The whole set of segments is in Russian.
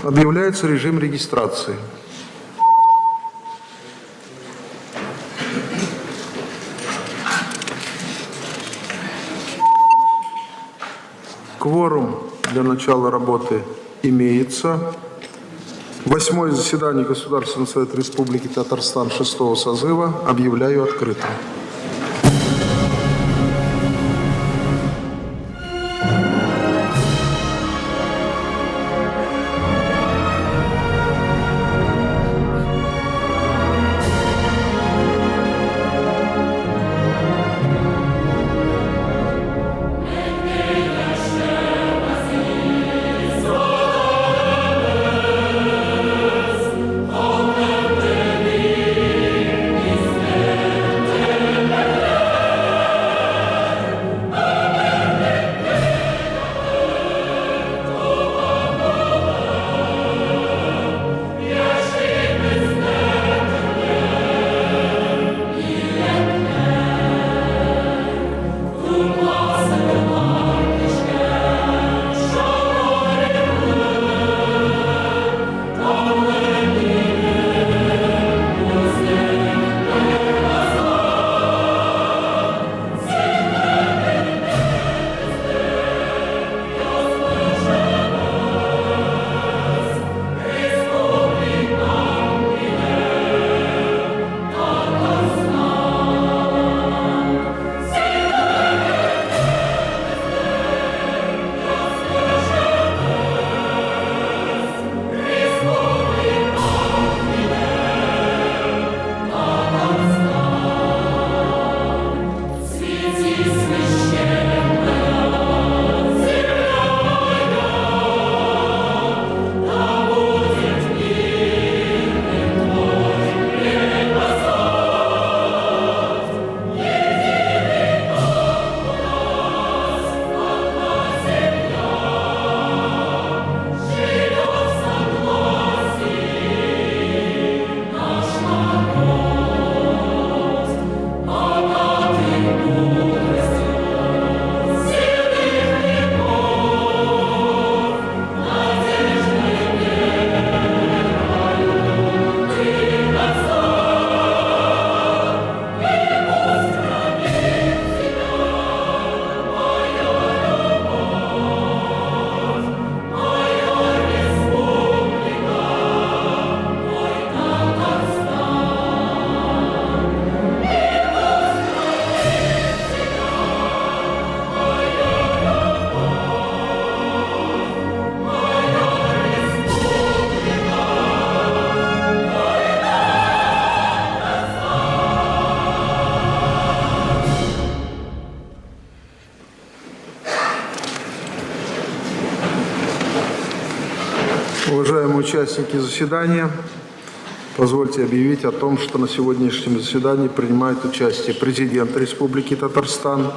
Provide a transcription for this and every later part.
Объявляется режим регистрации. Кворум для начала работы имеется. 8-е заседание Государственного Совета Республики Татарстан 6-го созыва объявляю открытым. Уважаемые участники заседания, позвольте объявить о том, что на сегодняшнем заседании принимает участие президент Республики Татарстан,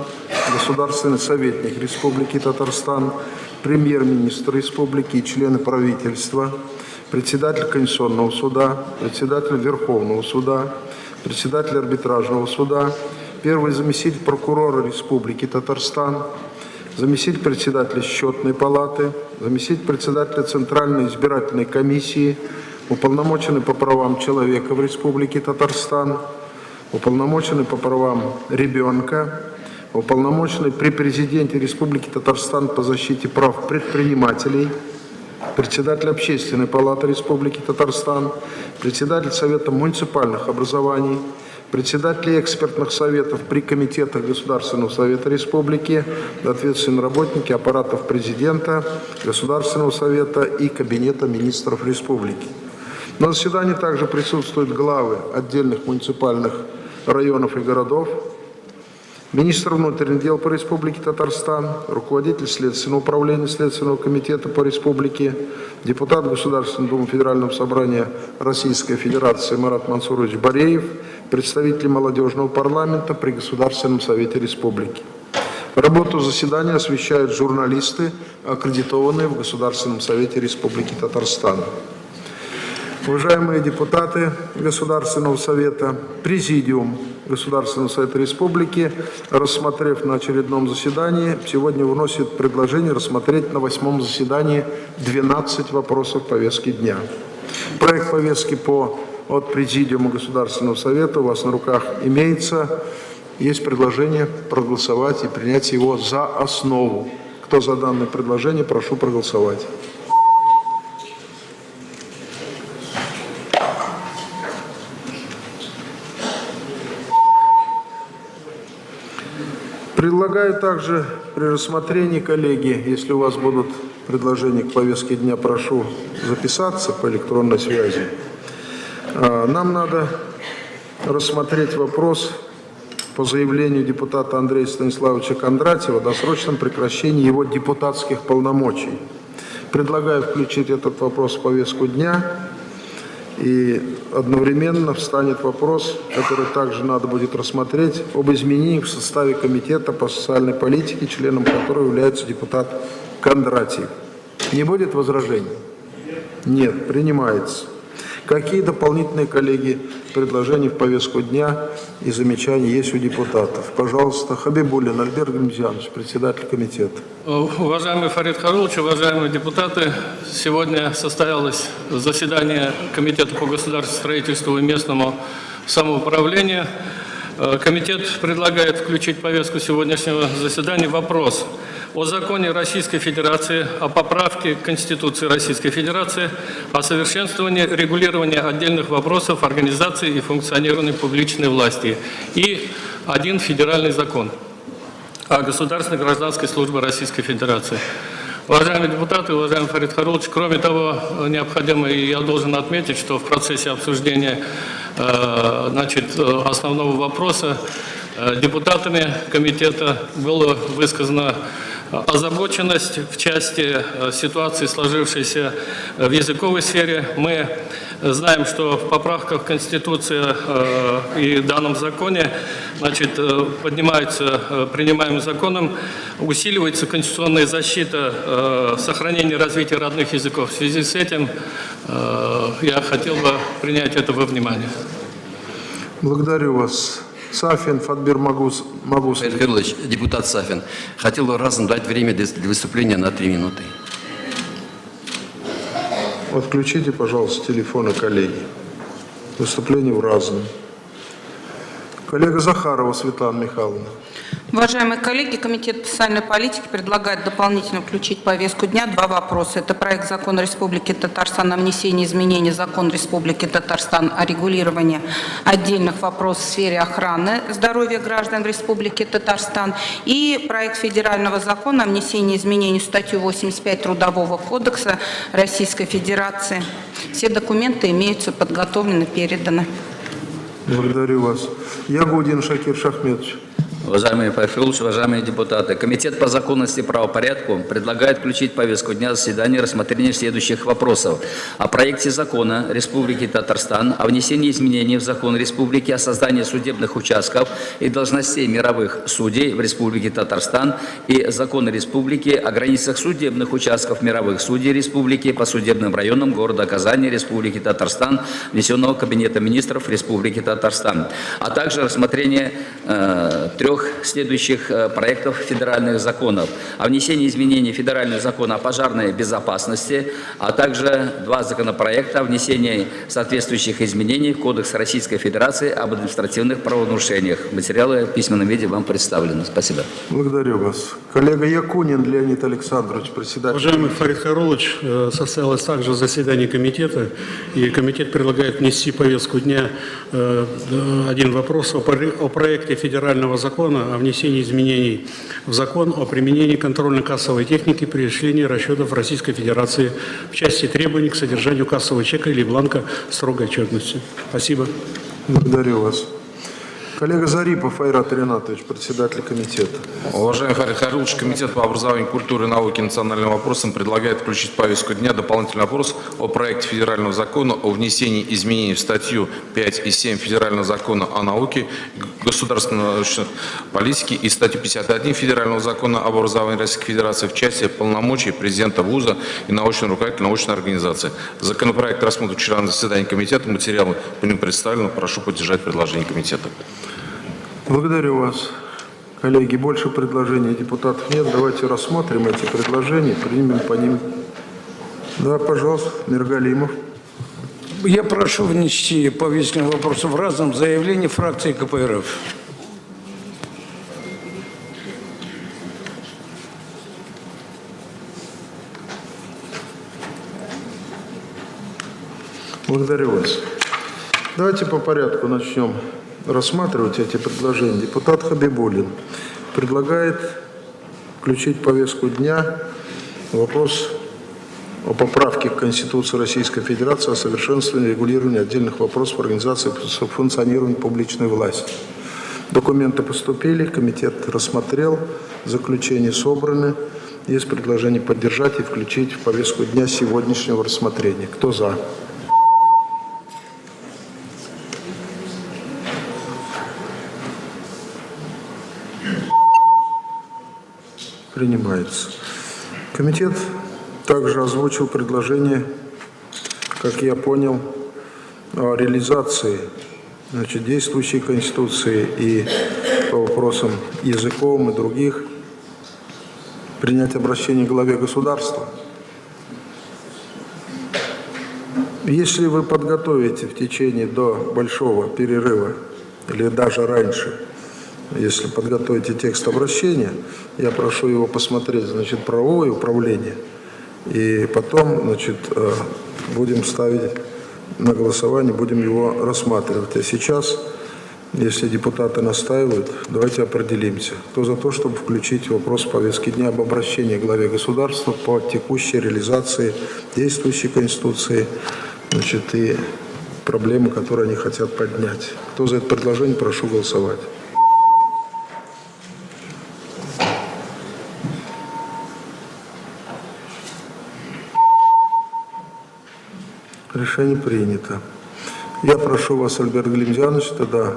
государственный советник Республики Татарстан, премьер-министр Республики и члены правительства, председатель Конституционного суда, председатель Верховного суда, председатель арбитражного суда, первый заместитель прокурора Республики Татарстан, заместитель председателя Счетной палаты, заместитель председателя Центральной избирательной комиссии, уполномоченный по правам человека в Республике Татарстан, уполномоченный по правам ребенка, уполномоченный при президенте Республики Татарстан по защите прав предпринимателей, председатель Общественной палаты Республики Татарстан, председатель Совета муниципальных образований, председатели экспертных советов при комитетах Государственного Совета Республики, ответственные работники аппаратов президента, Государственного Совета и Кабинета министров Республики. На заседании также присутствуют главы отдельных муниципальных районов и городов, министр внутренних дел по Республике Татарстан, руководитель Следственного управления Следственного комитета по Республике, депутат Государственной Думы Федерального собрания Российской Федерации Марат Мансурович Бареев, представители молодежного парламента при Государственном Совете Республики. Работу заседания освещают журналисты, аккредитованные в Государственном Совете Республики Татарстан. Уважаемые депутаты Государственного Совета, Президиум Государственного Совета Республики, рассмотрев на очередном заседании, сегодня выносит предложение рассмотреть на 8-м заседании 12 вопросов повестки дня. Проект повестки от Президиума Государственного Совета у вас на руках имеется. Есть предложение проголосовать и принять его за основу. Кто за данное предложение, прошу проголосовать. Предлагаю также при рассмотрении, коллеги, если у вас будут предложения к повестке дня, прошу записаться по электронной связи. Нам надо рассмотреть вопрос по заявлению депутата Андрея Станиславовича Кондратьева о досрочном прекращении его депутатских полномочий. Предлагаю включить этот вопрос в повестку дня. И одновременно встанет вопрос, который также надо будет рассмотреть, об изменениях в составе Комитета по социальной политике, членом которого является депутат Кондратьев. Не будет возражений? Нет, принимается. Какие дополнительные, коллеги, предложения в повестку дня и замечания есть у депутатов? Пожалуйста, Хабибуллин Альберт Гамзянович, председатель комитета. Уважаемый Фарид Харулович, уважаемые депутаты, сегодня состоялось заседание Комитета по государственному строительству и местному самоуправлению. Комитет предлагает включить в повестку сегодняшнего заседания вопрос о законе Российской Федерации, о поправке Конституции Российской Федерации, о совершенствовании регулирования отдельных вопросов организации и функционирования публичной власти и один федеральный закон о государственной гражданской службе Российской Федерации. Уважаемые депутаты, уважаемый Фарид Харулович, кроме того, необходимо, и я должен отметить, что в процессе обсуждения основного вопроса депутатами комитета была высказана озабоченность в части ситуации, сложившейся в языковой сфере. Мы знаем, что в поправках в Конституции и данном законе поднимается принимаемым законом, усиливается конституционная защита сохранения и развития родных языков. В связи с этим я хотел бы принять это во внимание. Благодарю вас. Сафин Фатбир Магус. Фарид Харулович, депутат Сафин. Хотел бы разом дать время для выступления на 3 минуты. Отключите, пожалуйста, телефоны, коллеги. Выступление в разном. Коллега Захарова Светлана Михайловна. Уважаемые коллеги, Комитет по социальной политике предлагает дополнительно включить в повестку дня 2 вопроса. Это проект закона Республики Татарстан о внесении изменений в закон Республики Татарстан о регулировании отдельных вопросов в сфере охраны здоровья граждан в Республике Татарстан и проект федерального закона о внесении изменений в статью 85 Трудового кодекса Российской Федерации. Все документы имеются подготовлены, переданы. Благодарю вас. Ягудин Шакир Шахметович. Уважаемый Фарид Харулович, уважаемые депутаты, Комитет по законности и правопорядку предлагает включить в повестку дня заседания рассмотрение следующих вопросов. О проекте закона Республики Татарстан о внесении изменений в закон Республики о создании судебных участков и должностей мировых судей в Республике Татарстан и закона Республики о границах судебных участков мировых судей Республики по судебным районам города Казани Республики Татарстан, внесенного Кабинетом министров Республики Татарстан, а также рассмотрение 3 следующих проектов федеральных законов. О внесении изменений в федеральный закон о пожарной безопасности, а также 2 законопроекта о внесении соответствующих изменений в Кодекс Российской Федерации об административных правонарушениях. Материалы в письменном виде вам представлены. Спасибо. Благодарю вас. Коллега Якунин Леонид Александрович, председатель. Уважаемый Фарид Харулович, состоялось также заседание комитета, и комитет предлагает внести в повестку дня один вопрос о проекте федерального закона о внесении изменений в закон о применении контрольно-кассовой техники при осуществлении расчетов Российской Федерации в части требований к содержанию кассового чека или бланка строгой отчетности. Спасибо. Благодарю вас. Коллега Зарипов Айрат Ринатович, председатель комитета. Уважаемый Фарид Харилович, Комитет по образованию, культуре, науке и национальным вопросам предлагает включить в повестку дня дополнительный вопрос о проекте федерального закона о внесении изменений в статью 5 и 7 федерального закона о науке, государственной научной политике и статью 51 федерального закона об образовании Российской Федерации в части полномочий президента вуза и научного руководителя научной организации. Законопроект рассмотрен вчера на заседании комитета, материалы по нему представлены. Прошу поддержать предложение комитета. Благодарю вас. Коллеги, больше предложений депутатов нет. Давайте рассмотрим эти предложения, примем по ним. Да, пожалуйста, Миргалимов. Я прошу внести по повестке вопросов в разном заявлении фракции КПРФ. Благодарю вас. Давайте по порядку начнем рассматривать эти предложения. Депутат Хабибуллин предлагает включить в повестку дня вопрос о поправке к Конституции Российской Федерации о совершенствовании регулирования отдельных вопросов организации функционирования публичной власти. Документы поступили, комитет рассмотрел, заключения собраны. Есть предложение поддержать и включить в повестку дня сегодняшнего рассмотрения. Кто за? Принимается. Комитет также озвучил предложение, как я понял, о реализации действующей Конституции и по вопросам языковым и других принять обращение к главе государства. Если вы подготовите в течение до большого перерыва или даже раньше, если подготовите текст обращения, я прошу его посмотреть, правовое управление, и потом, будем ставить на голосование, будем его рассматривать. А сейчас, если депутаты настаивают, давайте определимся. Кто за то, чтобы включить вопрос в повестке дня об обращении к главе государства по текущей реализации действующей Конституции, и проблемы, которые они хотят поднять. Кто за это предложение, прошу голосовать. Решение принято. Я прошу вас, Альберт Галимзянович, тогда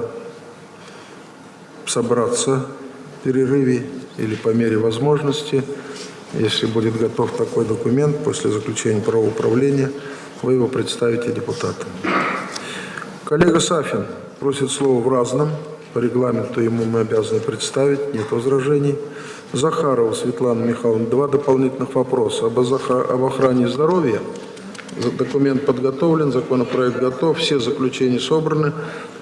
собраться в перерыве или по мере возможности, если будет готов такой документ после заключения правового управления, вы его представите депутатам. Коллега Сафин просит слова в разном. По регламенту ему мы обязаны представить, нет возражений. Захарова Светлана Михайловна, 2 дополнительных вопроса об охране здоровья. Документ подготовлен, законопроект готов, все заключения собраны.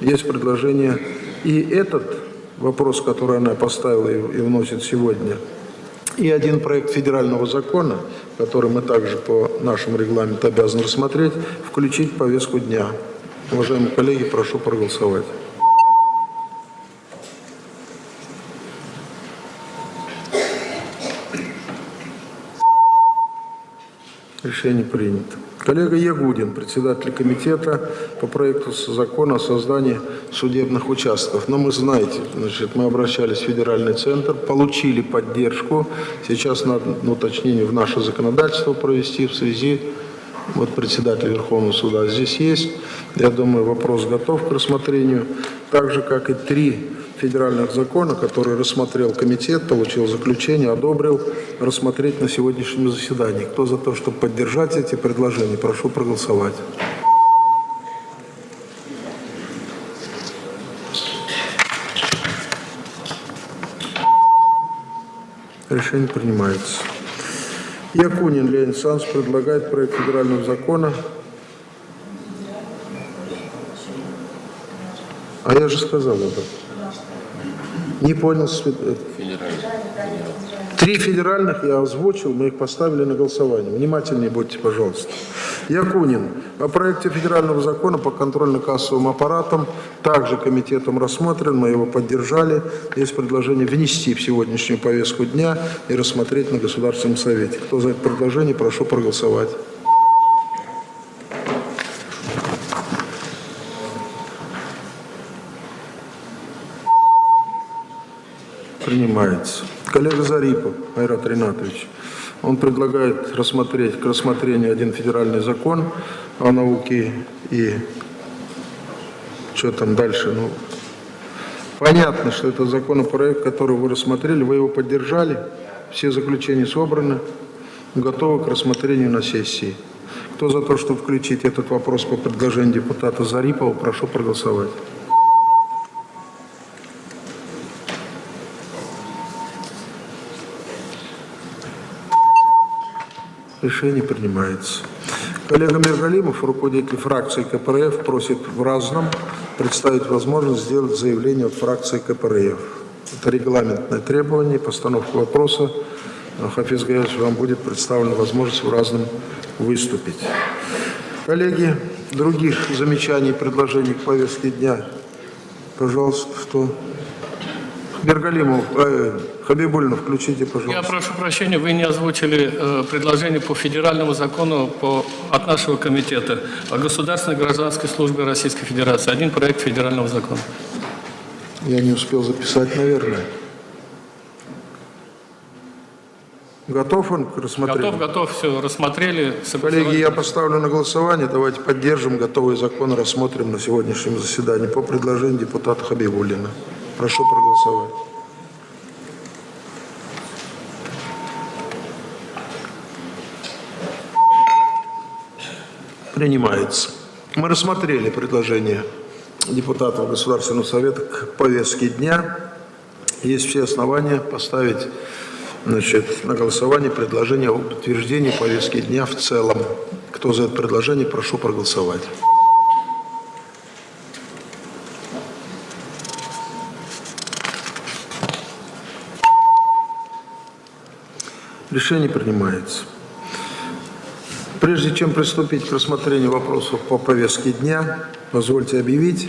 Есть предложение. И этот вопрос, который она поставила и вносит сегодня, и один проект федерального закона, который мы также по нашему регламенту обязаны рассмотреть, включить в повестку дня. Уважаемые коллеги, прошу проголосовать. Решение принято. Коллега Ягудин, председатель комитета по проекту закона о создании судебных участков. Но мы знаете, мы обращались в федеральный центр, получили поддержку. Сейчас надо уточнение в наше законодательство провести в связи. Вот председатель Верховного суда здесь есть. Я думаю, вопрос готов к рассмотрению. Так же, как и 3 федеральных закона, которые рассмотрел комитет, получил заключение, одобрил, рассмотреть на сегодняшнем заседании. Кто за то, чтобы поддержать эти предложения, прошу проголосовать. Решение принимается. Якунин Леонид Александрович предлагает проект федерального закона. А я же сказал это. Не понял. 3 федеральных я озвучил, мы их поставили на голосование. Внимательнее будьте, пожалуйста. Якунин. О проекте федерального закона по контрольно-кассовым аппаратам также комитетом рассмотрен, мы его поддержали. Есть предложение внести в сегодняшнюю повестку дня и рассмотреть на Государственном совете. Кто за это предложение, прошу проголосовать. Принимается. Коллега Зарипов Айрат Ринатович. Он предлагает рассмотреть к рассмотрению один федеральный закон о науке и что там дальше. Ну, понятно, что это законопроект, который вы рассмотрели, вы его поддержали, все заключения собраны, готовы к рассмотрению на сессии. Кто за то, чтобы включить этот вопрос по предложению депутата Зарипова, прошу проголосовать. Решение принимается. Коллега Миргалимов, руководитель фракции КПРФ, просит в разном представить возможность сделать заявление от фракции КПРФ. Это регламентное требование, постановка вопроса. Хафиз Гаязович, вам будет представлена возможность в разном выступить. Коллеги, других замечаний и предложений к повестке дня, пожалуйста, что? Миргалимов, Хабибуллин, включите, пожалуйста. Я прошу прощения, вы не озвучили предложение по федеральному закону от нашего комитета о государственной гражданской службе Российской Федерации. Один проект федерального закона. Я не успел записать, наверное. Готов он к рассмотрению? Готов, все, рассмотрели. Коллеги, я поставлю на голосование. Давайте поддержим готовый закон, рассмотрим на сегодняшнем заседании по предложению депутата Хабибуллина. Прошу проголосовать. Принимается. Мы рассмотрели предложение депутатов Государственного Совета к повестке дня. Есть все основания поставить, значит, на голосование предложение об утверждении повестки дня в целом. Кто за это предложение, прошу проголосовать. Решение принимается. Прежде чем приступить к рассмотрению вопросов по повестке дня, позвольте объявить,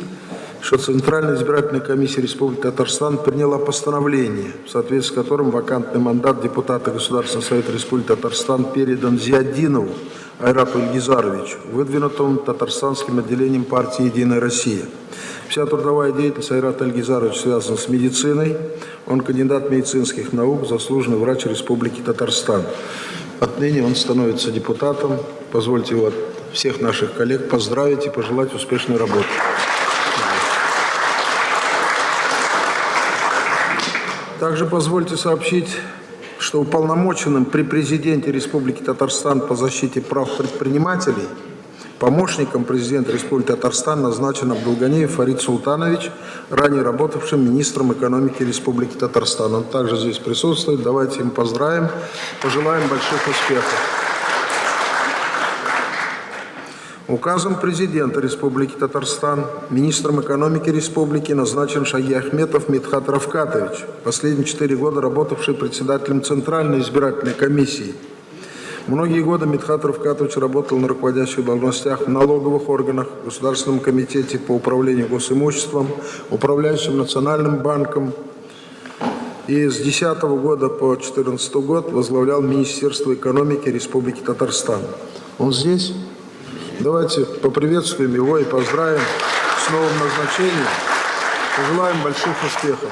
что Центральная избирательная комиссия Республики Татарстан приняла постановление, в соответствии с которым вакантный мандат депутата Государственного Совета Республики Татарстан передан Зиаддинову Айрату Ильгизаровичу, выдвинутому Татарстанским отделением партии «Единая Россия». Вся трудовая деятельность Айрата Ильгизаровича связана с медициной. Он кандидат медицинских наук, заслуженный врач Республики Татарстан. Отныне он становится депутатом. Позвольте его от всех наших коллег поздравить и пожелать успешной работы. Также позвольте сообщить, что уполномоченным при президенте Республики Татарстан по защите прав предпринимателей помощником президента Республики Татарстан назначен Абдулганиев Фарид Султанович, ранее работавшим министром экономики Республики Татарстан. Он также здесь присутствует. Давайте им поздравим, пожелаем больших успехов. Указом президента Республики Татарстан министром экономики республики назначен Шаги Ахметов Мидхат Равкатович, последние 4 года работавший председателем Центральной избирательной комиссии. Многие годы Мидхат Равкатович работал на руководящих должностях в налоговых органах, Государственном комитете по управлению госимуществом, управляющим Национальным банком и с 2010 года по 2014 год возглавлял Министерство экономики Республики Татарстан. Он здесь? Давайте поприветствуем его и поздравим с новым назначением. Пожелаем больших успехов.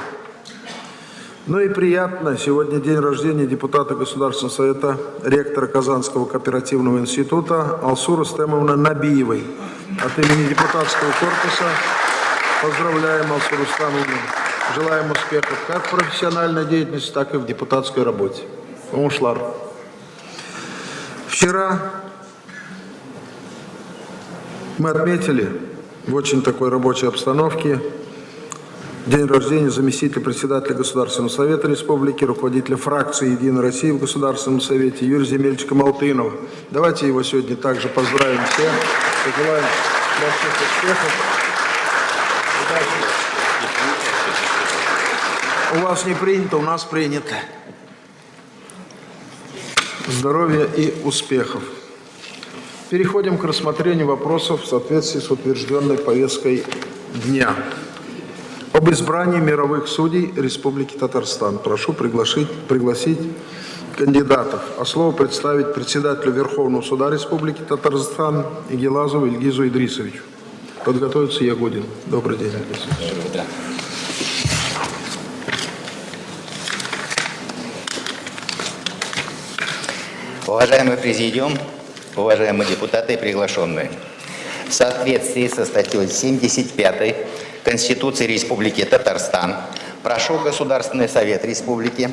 Ну и приятно, сегодня день рождения депутата Государственного Совета, ректора Казанского кооперативного института Алсу Рустемовны Набиевой. От имени депутатского корпуса поздравляем Алсу Рустемовну. Желаем успехов как в профессиональной деятельности, так и в депутатской работе. Умушлар. Вчера мы отметили в очень такой рабочей обстановке день рождения заместителя председателя Государственного Совета Республики, руководителя фракции «Единая Россия» в Государственном Совете Юрия Земельевича Малтынова. Давайте его сегодня также поздравим всех, пожелаем больших успехов. У вас не принято, у нас принято. Здоровья и успехов. Переходим к рассмотрению вопросов в соответствии с утвержденной повесткой дня. Об избрании мировых судей Республики Татарстан. Прошу пригласить кандидатов. А слово представить председателю Верховного суда Республики Татарстан Игилазову Ильгизу Идрисовичу. Подготовится Ягудин. Добрый день, Ильгиз. Уважаемый президиум, уважаемые депутаты и приглашенные, в соответствии со статьей 75 Конституции Республики Татарстан прошу Государственный совет Республики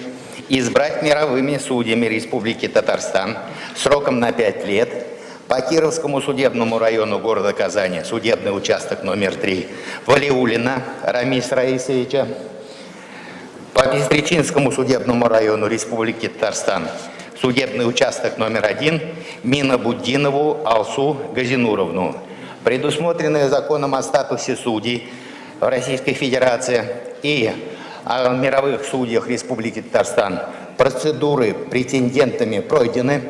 избрать мировыми судьями Республики Татарстан сроком на 5 лет по Кировскому судебному району города Казани, судебный участок номер 3, Валиуллина Рамиса Раисовича, по Пестричинскому судебному району Республики Татарстан, судебный участок номер 1, Минабуддинову Алсу Газинуровну. Предусмотренные законом о статусе судей в Российской Федерации и о мировых судьях Республики Татарстан процедуры претендентами пройдены,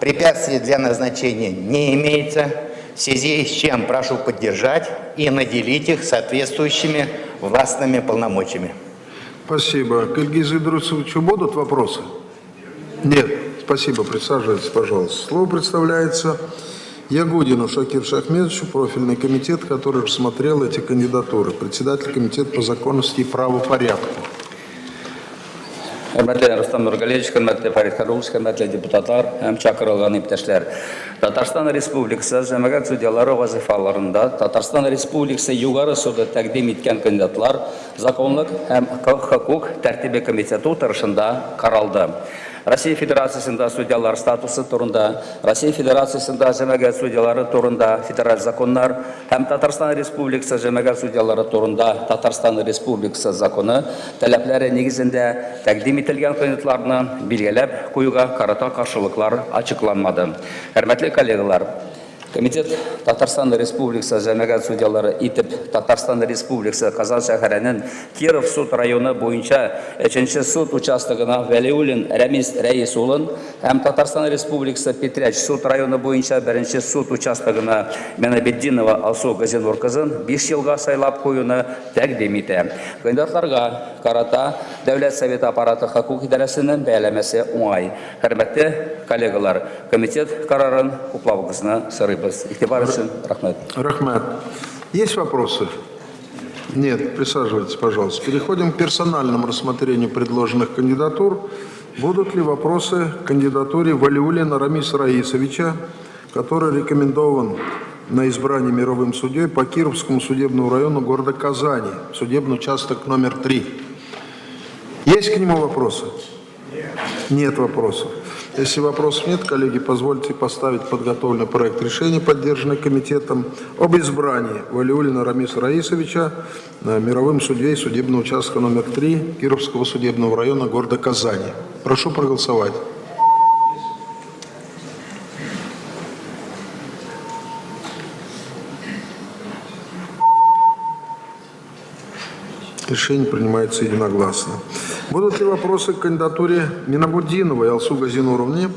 препятствий для назначения не имеется, в связи с чем прошу поддержать и наделить их соответствующими властными полномочиями. Спасибо. К Ильгизу Идрусовичу будут вопросы? Нет. Спасибо. Присаживайтесь, пожалуйста. Слово представляется Ягудину Шакиру Шахмедовичу, профильный комитет, который рассмотрел эти кандидатуры. Председатель комитета по законности и правопорядку. Hörmətli Rustam Nurgalievich, hörmətli Farid Karulович, hörmətli депутаттар, һәм чакырылган иптәшләр. Татарстан Республикасы җәмәгать судьялары вазифаларында Татарстан Республикасы югары суды тәкъдим иткән кандидатлар законлык һәм хокук тәртибе комитеты утырышында каралды. Россия Федерациясында судьялар статусы турында, Россия Федерациясында җәмәгать судьялары турында федераль законнар һәм Татарстан Республикасы җәмәгать судьялары турында Татарстан Республикасы законы таләпләре нигезендә тәкъдим ителгән кандидатларны билгеләп куюга карата каршылыклар ачыкланмады. Хөрмәтле коллегалар, комитет Татарстан Республикасы җәмәгать судьялары итеп Татарстан Республикасы Казан шәһәренең Киров суд районы буенча 3-нче суд участогына Вәлиуллин Рамис Рәис улын һәм Татарстан Республикасы Петряч суд районы буенча 1-нче суд участогына Минабуддинова Алсу Газинур кызын 5 елга сайлап куюны тәкъдим итә. Кандидатларга карата Дәүләт Советы аппараты хокук идарәсенең бәяләмәсе уңай. Хөрмәтле коллегалар, комитет карарын хуплавыгызны сорыйбыз. Игътибар өчен рәхмәт. Рахмат. Есть вопросы? Нет. Присаживайтесь, пожалуйста. Переходим к персональному рассмотрению предложенных кандидатур. Будут ли вопросы к кандидатуре Валиуллина Рамиса Раисовича, который рекомендован на избрание мировым судьей по Кировскому судебному району города Казани, судебный участок номер 3? Есть к нему вопросы? Нет вопросов. Если вопросов нет, коллеги, позвольте поставить подготовленный проект решения, поддержанный комитетом, об избрании Валиуллина Рамиса Раисовича мировым судьей судебного участка номер 3 Кировского судебного района города Казани. Прошу проголосовать. Решение принимается единогласно. Будут ли вопросы к кандидатуре Минабуддиновой Алсу Газинуровне?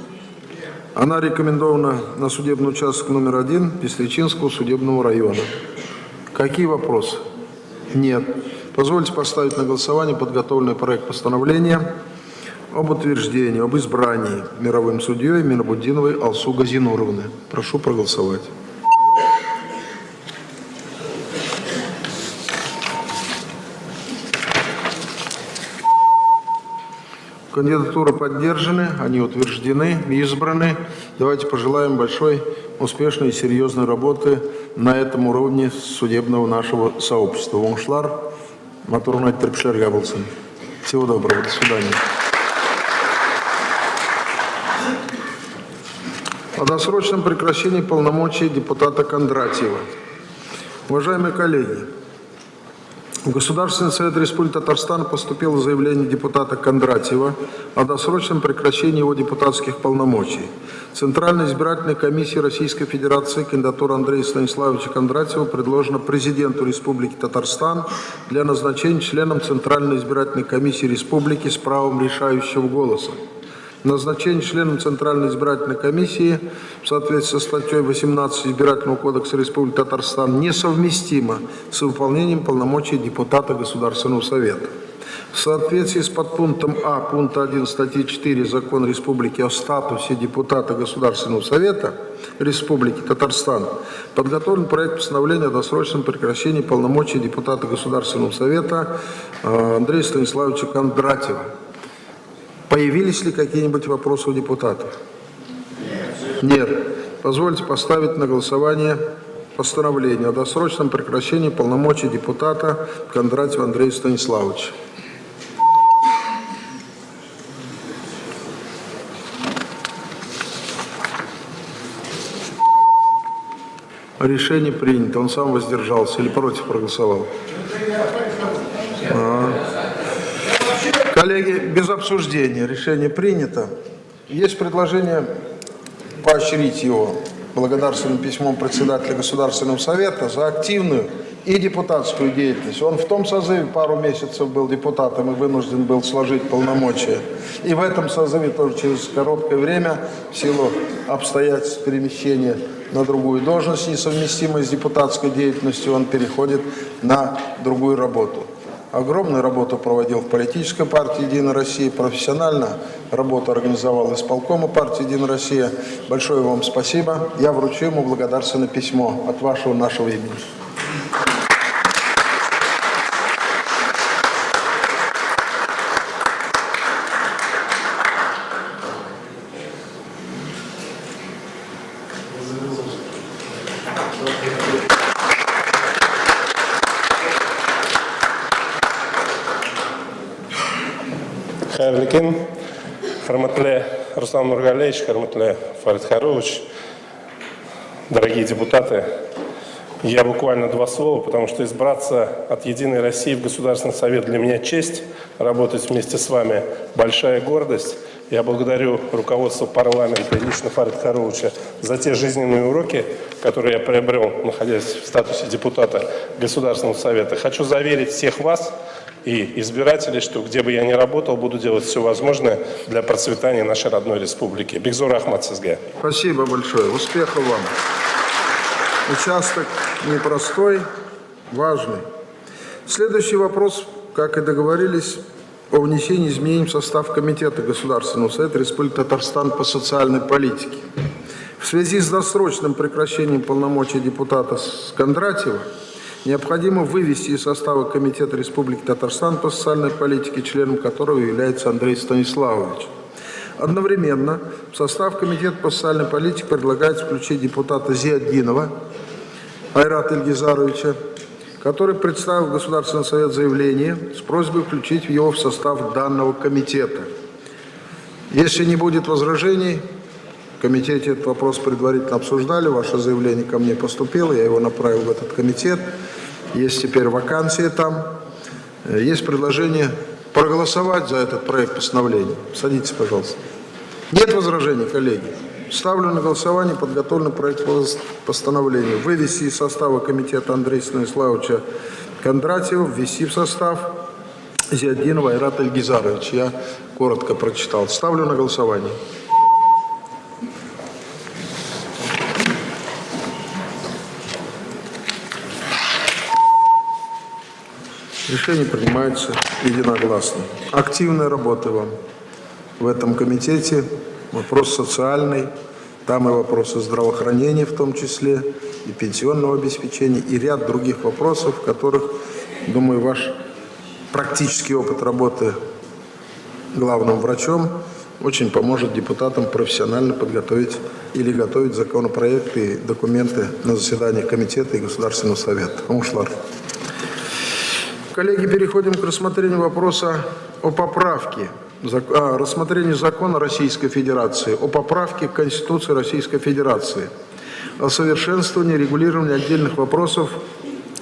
Она рекомендована на судебный участок номер 1 Пестричинского судебного района. Какие вопросы? Нет. Позвольте поставить на голосование подготовленный проект постановления об утверждении, об избрании мировым судьей Минабуддиновой Алсу Газинуровны. Прошу проголосовать. Кандидатуры поддержаны, они утверждены, избраны. Давайте пожелаем большой, успешной и серьезной работы на этом уровне судебного нашего сообщества. Оңшылар, моторный терпшерга болсын. Всего доброго, до свидания. О досрочном прекращении полномочий депутата Кондратьева. Уважаемые коллеги, в Государственный совет Республики Татарстан поступило заявление депутата Кондратьева о досрочном прекращении его депутатских полномочий. Центральной избирательной комиссии Российской Федерации кандидатура Андрея Станиславовича Кондратьева предложена президенту Республики Татарстан для назначения членом Центральной избирательной комиссии Республики с правом решающего голоса. Назначение членом Центральной избирательной комиссии в соответствии со статьей 18 Избирательного кодекса Республики Татарстан несовместимо с выполнением полномочий депутата Государственного совета. В соответствии с подпунктом А пункта 1 статьи 4 Закона Республики о статусе депутата Государственного совета Республики Татарстан подготовлен проект постановления о досрочном прекращении полномочий депутата Государственного совета Андрея Станиславовича Кондратьева. Появились ли какие-нибудь вопросы у депутатов? Нет. Позвольте поставить на голосование постановление о досрочном прекращении полномочий депутата Кондратьева Андрея Станиславовича. Решение принято. Он сам воздержался или против проголосовал? Коллеги, без обсуждения. Решение принято. Есть предложение поощрить его благодарственным письмом председателя Государственного совета за активную и депутатскую деятельность. Он в том созыве пару месяцев был депутатом и вынужден был сложить полномочия. И в этом созыве тоже через короткое время, в силу обстоятельств перемещения на другую должность, несовместимой с депутатской деятельностью, он переходит на другую работу. Огромную работу проводил в политической партии «Единая Россия», профессионально работу организовал исполкома партии «Единая Россия». Большое вам спасибо. Я вручу ему благодарственное письмо от вашего нашего имени. Хайрликин, Харматле Руслан Нургалевич, Харматле Фарид Харович, дорогие депутаты, я буквально два слова, потому что избраться от «Единой России» в Государственный совет для меня честь, работать вместе с вами большая гордость. Я благодарю руководство парламента и лично Фарида Харовича за те жизненные уроки, которые я приобрел, находясь в статусе депутата Государственного совета. Хочу заверить всех вас и избирателей, что где бы я ни работал, буду делать все возможное для процветания нашей родной республики. Бигзор Ахмад Сизге. Спасибо большое. Успехов вам. Участок непростой, важный. Следующий вопрос, как и договорились, о внесении изменений в состав Комитета Государственного совета Республики Татарстан по социальной политике. В связи с досрочным прекращением полномочий депутата Кондратьева необходимо вывести из состава Комитета Республики Татарстан по социальной политике, членом которого является Андрей Станиславович. Одновременно в состав Комитета по социальной политике предлагается включить депутата Зиаддинова Айрата Ильгизаровича, который представил в Государственный совет заявление с просьбой включить его в состав данного комитета. Если не будет возражений, в комитете этот вопрос предварительно обсуждали, ваше заявление ко мне поступило, я его направил в этот комитет. Есть теперь вакансии там. Есть предложение проголосовать за этот проект постановления. Садитесь, пожалуйста. Нет возражений, коллеги? Ставлю на голосование подготовленный проект постановления. Вывести из состава комитета Андрея Станиславовича Кондратьева, ввести в состав Зиаддинова Айрата Ильгизаровича. Я коротко прочитал. Ставлю на голосование. Решение принимается единогласно. Активной работы вам в этом комитете. Вопрос социальный, там и вопросы здравоохранения в том числе, и пенсионного обеспечения, и ряд других вопросов, в которых, думаю, ваш практический опыт работы главным врачом очень поможет депутатам профессионально подготовить или готовить законопроекты и документы на заседании комитета и Государственного совета. Умушлар. Коллеги, переходим к рассмотрению вопроса о поправке, рассмотрению закона Российской Федерации о поправке к Конституции Российской Федерации, о совершенствовании регулирования отдельных вопросов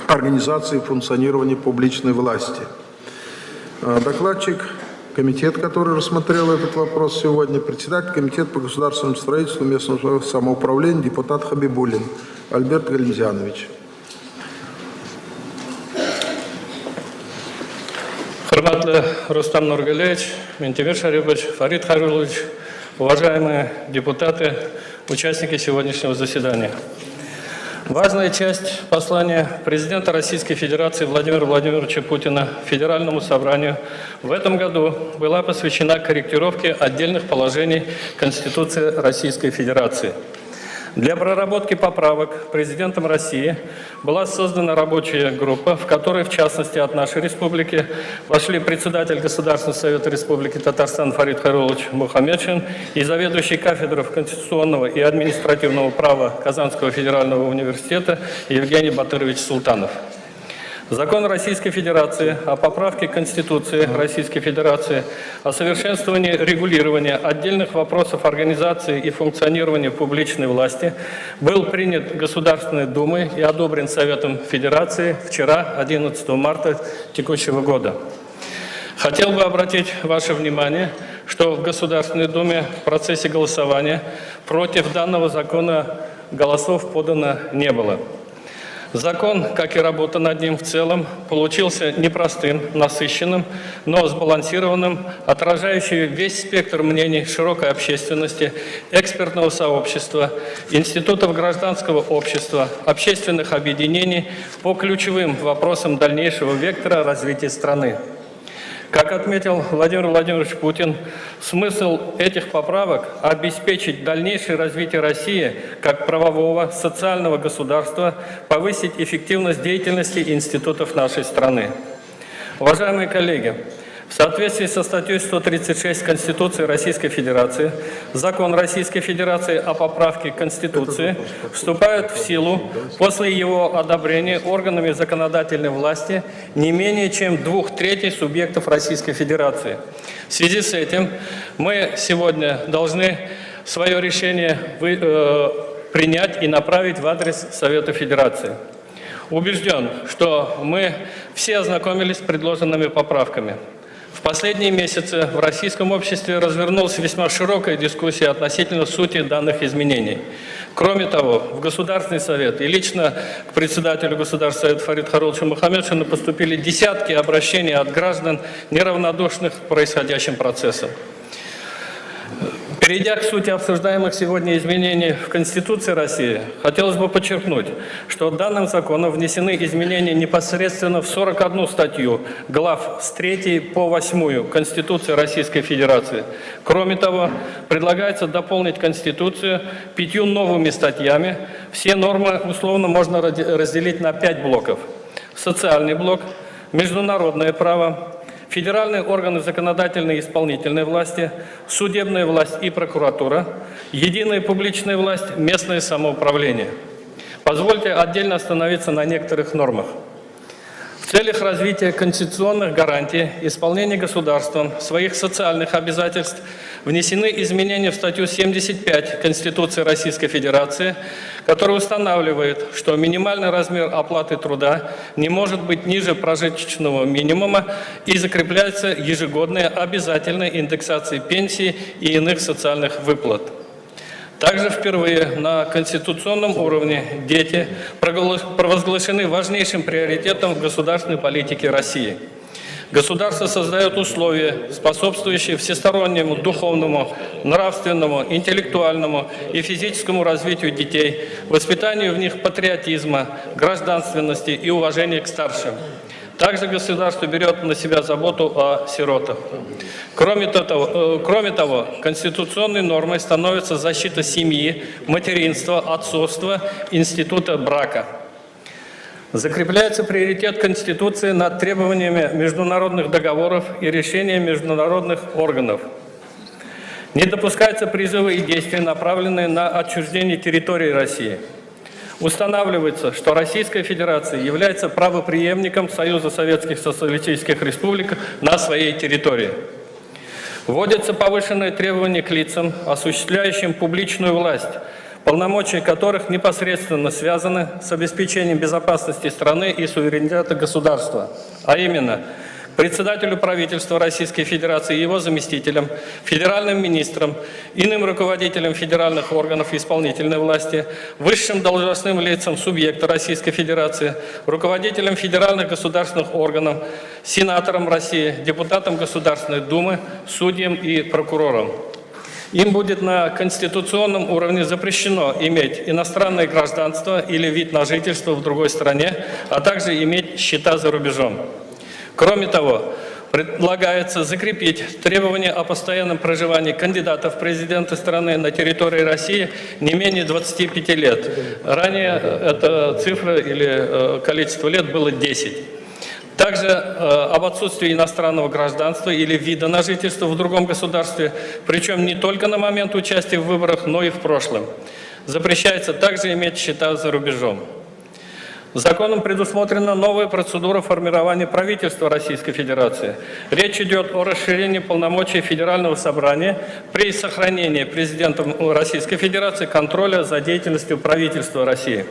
организации и функционирования публичной власти. Докладчик, комитет, который рассмотрел этот вопрос сегодня, председатель комитета по государственному строительству, местному самоуправлению, депутат Хабибуллин Альберт Галимзянович. Хурматлы Рустам Нургалевич, Ментимир Шарипович, Фарид Харулович, уважаемые депутаты, участники сегодняшнего заседания. Важная часть послания президента Российской Федерации Владимира Владимировича Путина Федеральному собранию в этом году была посвящена корректировке отдельных положений Конституции Российской Федерации. Для проработки поправок президентом России была создана рабочая группа, в которой, в частности, от нашей республики вошли председатель Государственного совета Республики Татарстан Фарид Харулович Мухаммедшин и заведующий кафедрой конституционного и административного права Казанского федерального университета Евгений Батырович Султанов. Закон Российской Федерации о поправке Конституции Российской Федерации о совершенствовании регулирования отдельных вопросов организации и функционирования публичной власти был принят Государственной Думой и одобрен Советом Федерации вчера, 11 марта текущего года. Хотел бы обратить ваше внимание, что в Государственной Думе в процессе голосования против данного закона голосов подано не было. Закон, как и работа над ним в целом, получился непростым, насыщенным, но сбалансированным, отражающим весь спектр мнений широкой общественности, экспертного сообщества, институтов гражданского общества, общественных объединений по ключевым вопросам дальнейшего вектора развития страны. Как отметил Владимир Владимирович Путин, смысл этих поправок – обеспечить дальнейшее развитие России как правового, социального государства, повысить эффективность деятельности институтов нашей страны. Уважаемые коллеги, в соответствии со статьей 136 Конституции Российской Федерации, Закон Российской Федерации о поправке Конституции вступает в силу после его одобрения органами законодательной власти не менее чем 2/3 субъектов Российской Федерации. В связи с этим мы сегодня должны свое решение принять и направить в адрес Совета Федерации. Убежден, что мы все ознакомились с предложенными поправками. В последние месяцы в российском обществе развернулась весьма широкая дискуссия относительно сути данных изменений. Кроме того, в Государственный совет и лично к председателю Государственного совета Фариду Харуловичу Мухаммедшину поступили десятки обращений от граждан, неравнодушных к происходящим процессам. Перейдя к сути обсуждаемых сегодня изменений в Конституции России, хотелось бы подчеркнуть, что данным законом внесены изменения непосредственно в 41 статью глав с 3 по 8 Конституции Российской Федерации. Кроме того, предлагается дополнить Конституцию 5 новыми статьями. Все нормы условно можно разделить на 5 блоков. Социальный блок, международное право, федеральные органы законодательной и исполнительной власти, судебная власть и прокуратура, единая публичная власть, местное самоуправление. Позвольте отдельно остановиться на некоторых нормах. В целях развития конституционных гарантий исполнения государством своих социальных обязательств внесены изменения в статью 75 Конституции Российской Федерации, которая устанавливает, что минимальный размер оплаты труда не может быть ниже прожиточного минимума и закрепляется ежегодная обязательная индексация пенсий и иных социальных выплат. Также впервые на конституционном уровне дети провозглашены важнейшим приоритетом в государственной политике России. Государство создает условия, способствующие всестороннему духовному, нравственному, интеллектуальному и физическому развитию детей, воспитанию в них патриотизма, гражданственности и уважения к старшим. Также государство берет на себя заботу о сиротах. Кроме того, конституционной нормой становится защита семьи, материнства, отцовства, института брака. Закрепляется приоритет Конституции над требованиями международных договоров и решения международных органов. Не допускаются призывы и действия, направленные на отчуждение территории России. Устанавливается, что Российская Федерация является правопреемником Союза Советских Социалистических Республик на своей территории. Вводятся повышенные требования к лицам, осуществляющим публичную власть, полномочия которых непосредственно связаны с обеспечением безопасности страны и суверенитета государства, а именно председателю правительства Российской Федерации и его заместителям, федеральным министрам, иным руководителям федеральных органов исполнительной власти, высшим должностным лицам субъекта Российской Федерации, руководителям федеральных государственных органов, сенаторам России, депутатам Государственной Думы, судьям и прокурорам. Им будет на конституционном уровне запрещено иметь иностранное гражданство или вид на жительство в другой стране, а также иметь счета за рубежом. Кроме того, предлагается закрепить требования о постоянном проживании кандидатов в президенты страны на территории России не менее 25 лет. Ранее эта цифра или количество лет было 10. Также об отсутствии иностранного гражданства или вида на жительство в другом государстве, причем не только на момент участия в выборах, но и в прошлом. Запрещается также иметь счета за рубежом. Законом предусмотрена новая процедура формирования правительства Российской Федерации. Речь идет о расширении полномочий Федерального собрания при сохранении президентом Российской Федерации контроля за деятельностью правительства России.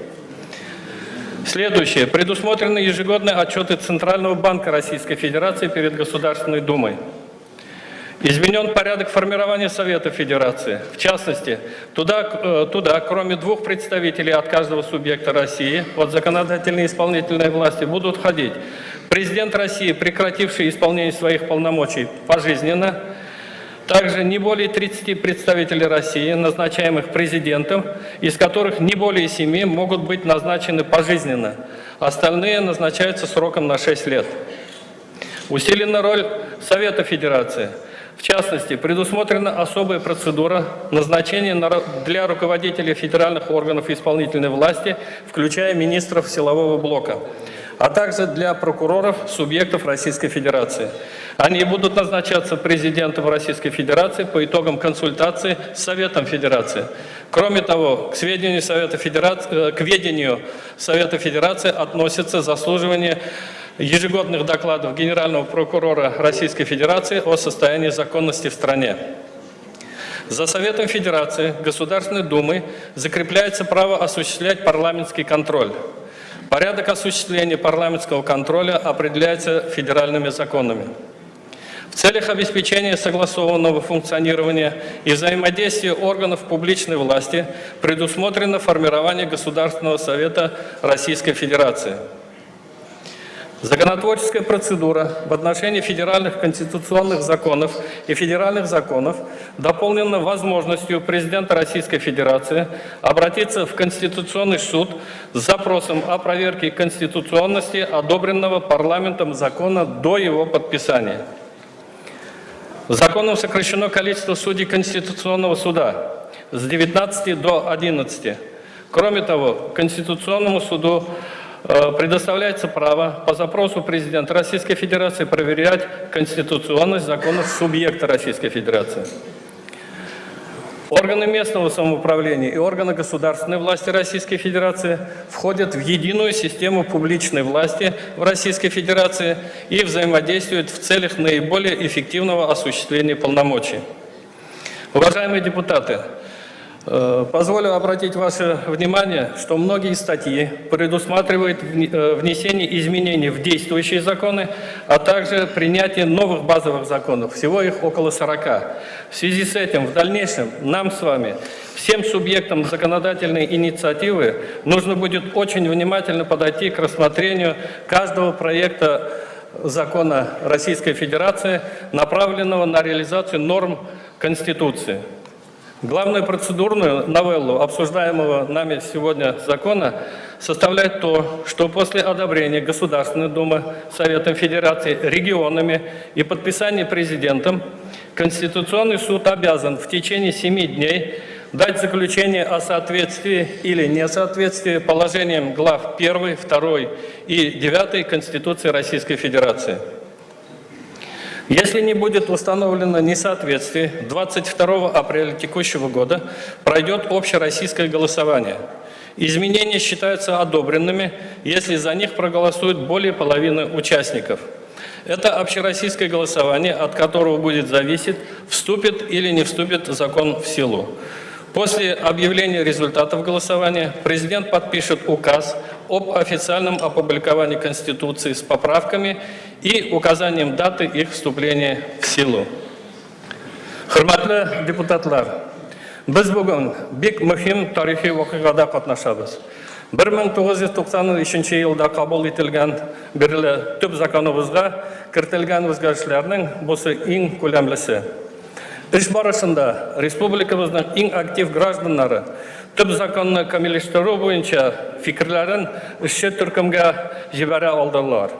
Следующее. Предусмотрены ежегодные отчеты Центрального банка Российской Федерации перед Государственной Думой. Изменен порядок формирования Совета Федерации. В частности, туда, кроме 2 представителей от каждого субъекта России, от законодательной и исполнительной власти, будут входить президент России, прекративший исполнение своих полномочий пожизненно, также не более 30 представителей России, назначаемых президентом, из которых не более 7 могут быть назначены пожизненно. Остальные назначаются сроком на 6 лет. Усилена роль Совета Федерации. В частности, предусмотрена особая процедура назначения для руководителей федеральных органов исполнительной власти, включая министров силового блока, а также для прокуроров субъектов Российской Федерации. Они будут назначаться президентом Российской Федерации по итогам консультации с Советом Федерации. Кроме того, к ведению Совета Федерации относится заслуживание ежегодных докладов Генерального прокурора Российской Федерации о состоянии законности в стране. За Советом Федерации Государственной Думы закрепляется право осуществлять парламентский контроль. Порядок осуществления парламентского контроля определяется федеральными законами. В целях обеспечения согласованного функционирования и взаимодействия органов публичной власти предусмотрено формирование Государственного Совета Российской Федерации. Законотворческая процедура в отношении федеральных конституционных законов и федеральных законов дополнена возможностью президента Российской Федерации обратиться в Конституционный суд с запросом о проверке конституционности одобренного парламентом закона до его подписания. Законом сокращено количество судей Конституционного суда с 19 до 11. Кроме того, Конституционному суду предоставляется право по запросу президента Российской Федерации проверять конституционность законов субъекта Российской Федерации. Органы местного самоуправления и органы государственной власти Российской Федерации входят в единую систему публичной власти в Российской Федерации и взаимодействуют в целях наиболее эффективного осуществления полномочий. Уважаемые депутаты, позволю обратить ваше внимание, что многие статьи предусматривают внесение изменений в действующие законы, а также принятие новых базовых законов. Всего их около 40. В связи с этим в дальнейшем нам с вами, всем субъектам законодательной инициативы, нужно будет очень внимательно подойти к рассмотрению каждого проекта закона Российской Федерации, направленного на реализацию норм Конституции. Главную процедурную новеллу обсуждаемого нами сегодня закона составляет то, что после одобрения Государственной Думы, Советом Федерации, регионами и подписания президентом, Конституционный суд обязан в течение 7 дней дать заключение о соответствии или несоответствии положениям глав 1, 2 и 9 Конституции Российской Федерации. Если не будет установлено несоответствие, 22 апреля текущего года пройдет общероссийское голосование. Изменения считаются одобренными, если за них проголосуют более половины участников. Это общероссийское голосование, от которого будет зависеть, вступит или не вступит закон в силу. После объявления результатов голосования президент подпишет указ об официальном опубликовании Конституции с поправками и указанием даты их вступления в силу. Hurmatli депутатлар, biz bugun bek muhim tarixiy voqeada qatnashamiz. 1993-yilda qabul etilgan birli tub zakonimizga kiritilgan o'zgarishlarning bo'lsa eng ko'lamlisi. Ish borasida respublikamizning eng aktiv gражданlari tub zakonni kamillashtiruv bo'yicha fikrlarini ishchi turkumga jibara oldilar.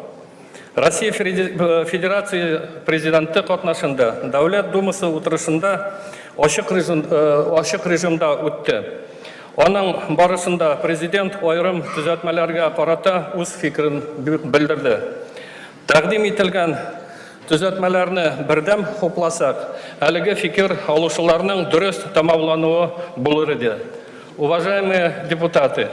Россия Федерации президенті қатнашында Дәулет Думасы отырышында ашық режимда өтті. Оның барысында президент ойрым түзетмелерге аппарата өз фикрін білдірді. Тәқдим етілген түзетмелерні бірден хопласақ, әлігі фикір алушыларының дұрыс тамамлануы болыр еді. Уважаемые депутаты,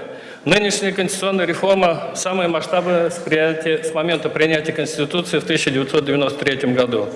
нынешняя конституционная реформа – самые масштабы с момента принятия Конституции в 1993 году.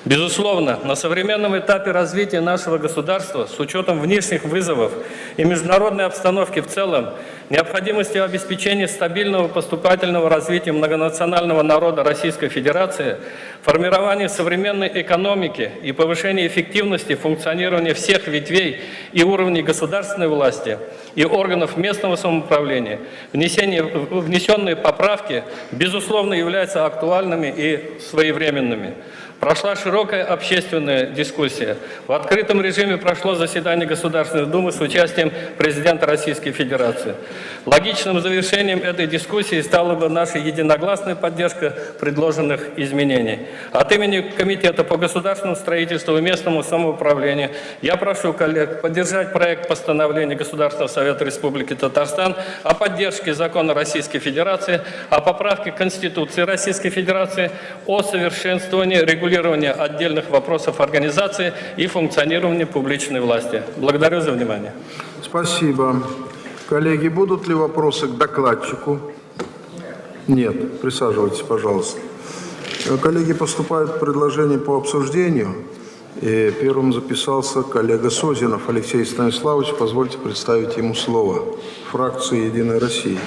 Безусловно, на современном этапе развития нашего государства, с учетом внешних вызовов и международной обстановки в целом, необходимости обеспечения стабильного поступательного развития многонационального народа Российской Федерации, формирования современной экономики и повышения эффективности функционирования всех ветвей и уровней государственной власти и органов местного самоуправления, внесенные поправки, безусловно, являются актуальными и своевременными. Прошла широкая общественная дискуссия. В открытом режиме прошло заседание Государственной Думы с участием президента Российской Федерации. Логичным завершением этой дискуссии стала бы наша единогласная поддержка предложенных изменений. От имени Комитета по государственному строительству и местному самоуправлению я прошу коллег поддержать проект постановления Государственного Совета Республики Татарстан о поддержке закона Российской Федерации, о поправке Конституции Российской Федерации, о совершенствовании регулирования отдельных вопросов организации и функционирования публичной власти. Благодарю за внимание. Спасибо. Коллеги, будут ли вопросы к докладчику? Нет. Присаживайтесь, пожалуйста. Коллеги, поступают предложения по обсуждению. И первым записался коллега Созинов Алексей Станиславович. Позвольте представить ему слово. Фракция «Единая Россия».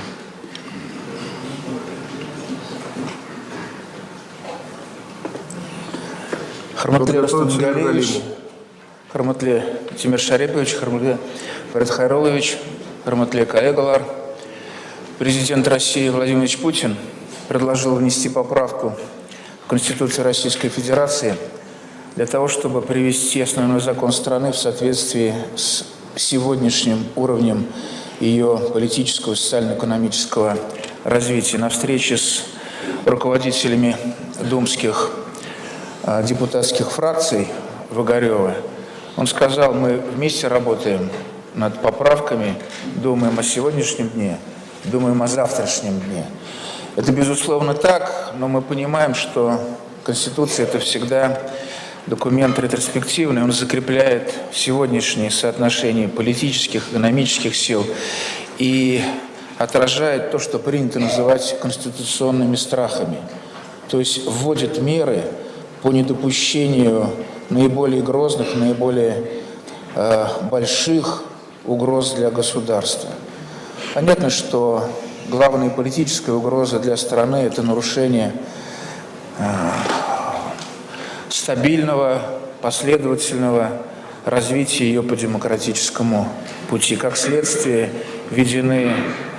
Хурматле Рустам Нургалиевич, хурматле Тимир Шарипович, хурматле Фарид Хайруллович, хурматле коллегалар. Президент России Владимир Ильич Путин предложил внести поправку в Конституцию Российской Федерации для того, чтобы привести основной закон страны в соответствии с сегодняшним уровнем ее политического и социально-экономического развития. На встрече с руководителями думских депутатских фракций в Огарево, он сказал, мы вместе работаем над поправками, думаем о сегодняшнем дне, думаем о завтрашнем дне. Это, безусловно, так, но мы понимаем, что Конституция – это всегда документ ретроспективный, он закрепляет сегодняшние соотношения политических, экономических сил и отражает то, что принято называть конституционными страхами, то есть вводит меры по недопущению наиболее грозных, наиболее больших угроз для государства. Понятно, что главная политическая угроза для страны – это нарушение стабильного, последовательного развития ее по демократическому пути. Как следствие, введены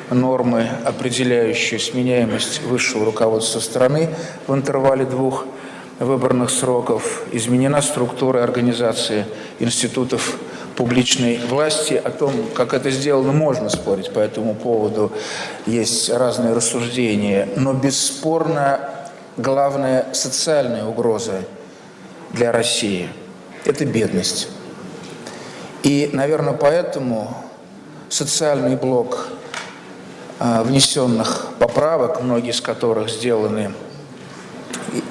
нормы, определяющие сменяемость высшего руководства страны в интервале 2 выборных сроков, изменена структура организации институтов публичной власти. О том, как это сделано, можно спорить, по этому поводу есть разные рассуждения, но бесспорно главная социальная угроза для России – это бедность. И, наверное, поэтому социальный блок внесенных поправок, многие из которых сделаны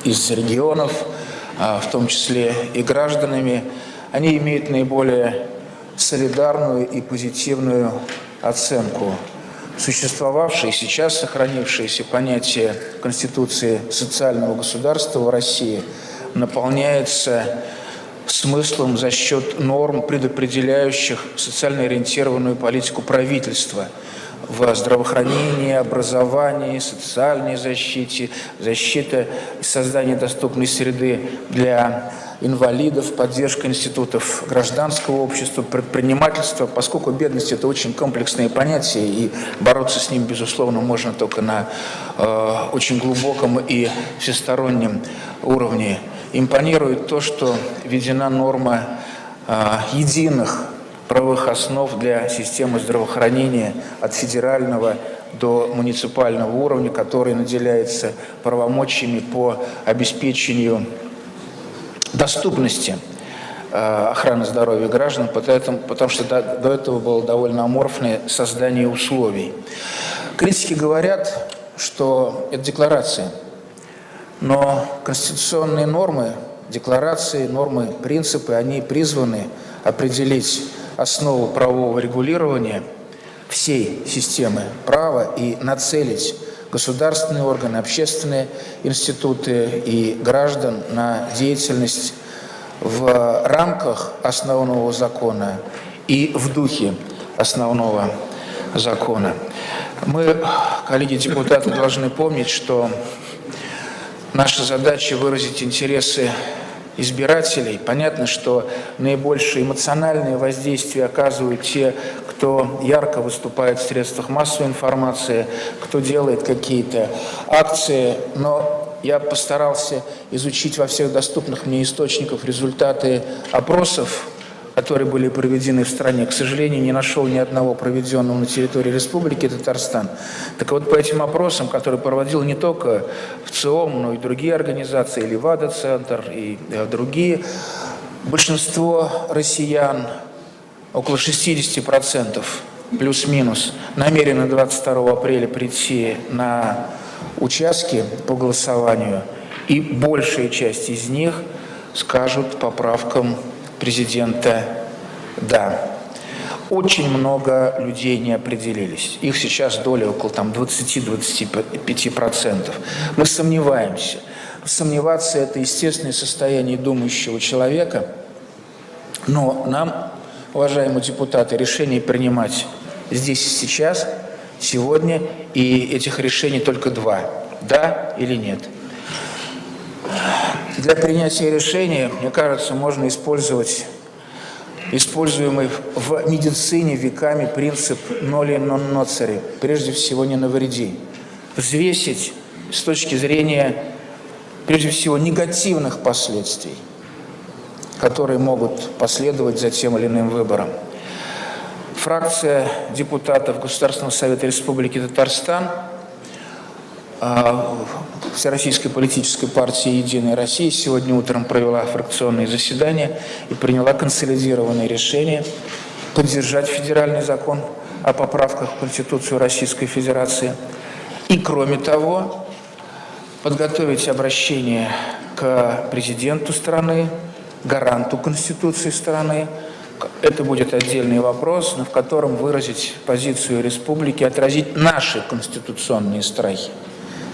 из регионов, в том числе и гражданами, они имеют наиболее солидарную и позитивную оценку. Существовавшее и сейчас сохранившееся понятие Конституции социального государства в России наполняется смыслом за счет норм, предопределяющих социально ориентированную политику правительства в здравоохранении, образовании, социальной защите, защита и создание доступной среды для инвалидов, поддержка институтов гражданского общества, предпринимательства, поскольку бедность – это очень комплексные понятия, и бороться с ним, безусловно, можно только на очень глубоком и всестороннем уровне. Импонирует то, что введена норма единых правовых основ для системы здравоохранения от федерального до муниципального уровня, который наделяется полномочиями по обеспечению доступности охраны здоровья граждан, потому что до этого было довольно аморфное создание условий. Критики говорят, что это декларация, но конституционные нормы, декларации, нормы, принципы, они призваны определить основу правового регулирования всей системы права и нацелить государственные органы, общественные институты и граждан на деятельность в рамках основного закона и в духе основного закона. Мы, коллеги-депутаты, должны помнить, что наша задача выразить интересы избирателей. Понятно, что наибольшее эмоциональное воздействие оказывают те, кто ярко выступает в средствах массовой информации, кто делает какие-то акции, но я постарался изучить во всех доступных мне источниках результаты опросов, которые были проведены в стране. К сожалению, не нашел ни одного проведенного на территории Республики Татарстан. Так вот, по этим опросам, которые проводил не только ВЦИОМ, но и другие организации, Левада-центр и другие, большинство россиян, около 60%, плюс-минус, намерены 22 апреля прийти на участки по голосованию, и большая часть из них скажут поправкам президента «да». Очень много людей не определились. Их сейчас доля около 20-25%. Мы сомневаемся. Сомневаться – это естественное состояние думающего человека, но нам, уважаемые депутаты, решение принимать здесь и сейчас, сегодня, и этих решений только два – да или нет. Для принятия решения, мне кажется, можно использовать используемый в медицине веками принцип «ноли нон ноцери», прежде всего «не навреди». Взвесить с точки зрения, прежде всего, негативных последствий, которые могут последовать за тем или иным выбором. Фракция депутатов Государственного совета Республики Татарстан Всероссийской политической партии «Единая Россия» сегодня утром провела фракционное заседание и приняла консолидированное решение поддержать федеральный закон о поправках в Конституцию Российской Федерации и, кроме того, подготовить обращение к президенту страны, гаранту Конституции страны. Это будет отдельный вопрос, но в котором выразить позицию республики, отразить наши конституционные страхи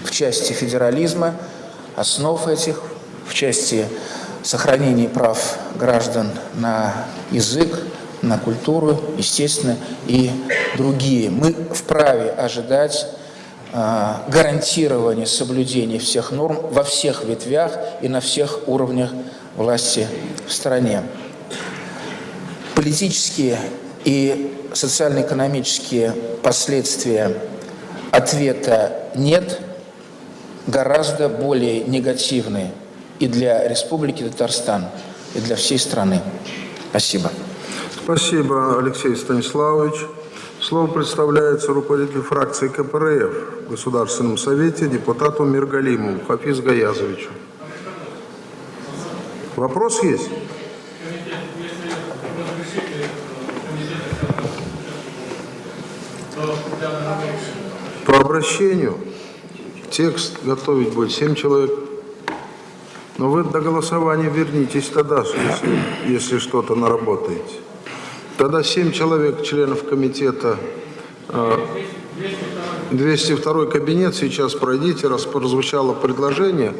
в части федерализма, основ этих, в части сохранения прав граждан на язык, на культуру, естественно, и другие. Мы вправе ожидать гарантирования соблюдения всех норм во всех ветвях и на всех уровнях власти в стране. Политические и социально-экономические последствия ответа «нет» гораздо более негативны и для Республики Татарстан, и для всей страны. Спасибо. Спасибо, Алексей Станиславович. Слово представляется руководителю фракции КПРФ в Государственном совете депутату Миргалимову Хафиз Гаязовичу. Вопрос есть? По обращению текст готовить будет 7 человек. Но вы до голосования вернитесь тогда, если что-то наработаете. Тогда 7 человек, членов комитета, 202 кабинет, сейчас пройдите, раз прозвучало предложение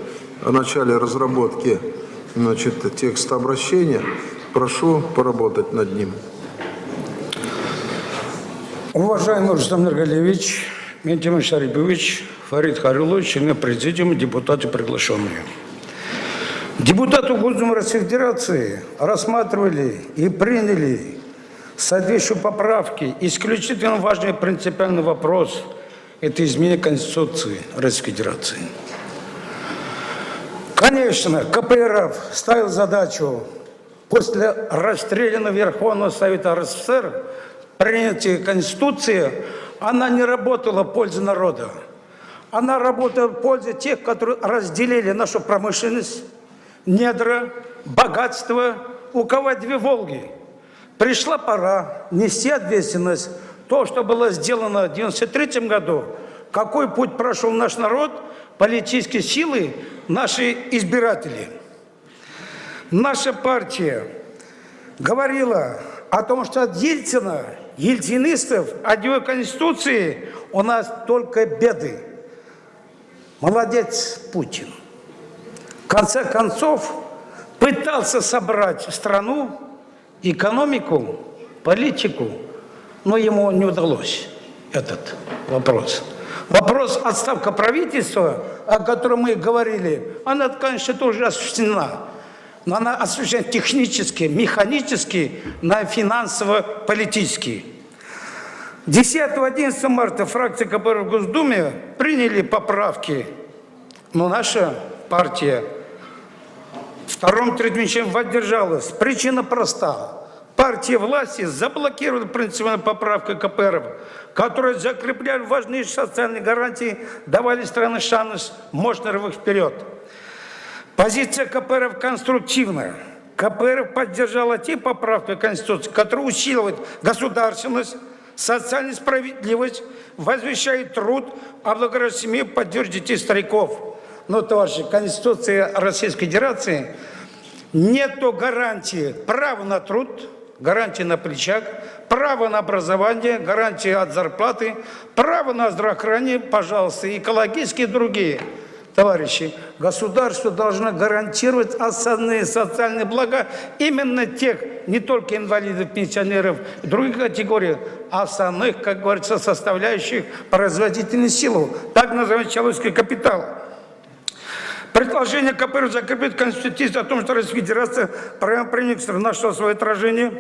о начале разработки, значит, текста обращения, прошу поработать над ним. Уважаемый Рустам Нургалиевич, Ментимир Шарипович, Фарид Харилович, члены президиума, депутаты приглашенные. Депутаты Госдумы Российской Федерации рассматривали и приняли соответствующие поправки. Исключительно важный принципиальный вопрос – это изменение Конституции Российской Федерации. Конечно, КПРФ ставил задачу после расстреляна Верховного Совета РСФСР принятия Конституции она не работала в пользу народа. Она работала в пользу тех, которые разделили нашу промышленность, недра, богатство, у кого 2 «Волги». Пришла пора нести ответственность. То, что было сделано в 1993 году, какой путь прошел наш народ, политические силы, наши избиратели. Наша партия говорила о том, что от Ельцина, ельцинистов, от его конституции у нас только беды. Молодец Путин. В конце концов, пытался собрать страну, экономику, политику, но ему не удалось этот вопрос. Вопрос отставка правительства, о котором мы говорили, она, конечно, тоже осуществлена. Но она осуществлена технически, механически, финансово-политически. 10-11 марта фракция КПРФ в Госдуме приняли поправки, но наша партия в 2-3 числе воздержалась. Причина проста. Партия власти заблокировала принципиальную поправку КПРФ, которые закрепляли важнейшие социальные гарантии, давали стране шанс мощно рывок вперед. Позиция КПРФ конструктивная. КПРФ поддержала те поправки Конституции, которые усиливают государственность, социальную справедливость, возвещает труд, облагородит семью, поддержит детей, стариков. Но, товарищи, Конституция Российской Федерации нету гарантии права на труд, гарантии на плечах, право на образование, гарантии от зарплаты, право на здравоохранение, пожалуйста, экологические и другие. Товарищи, государство должно гарантировать основные социальные блага именно тех, не только инвалидов, пенсионеров и других категорий, а основных, как говорится, составляющих производительной силы, так называемый человеческий капитал. Предложение КПРФ закрепит Конституцию о том, что Российская Федерация правоприемник нашло свое отражение,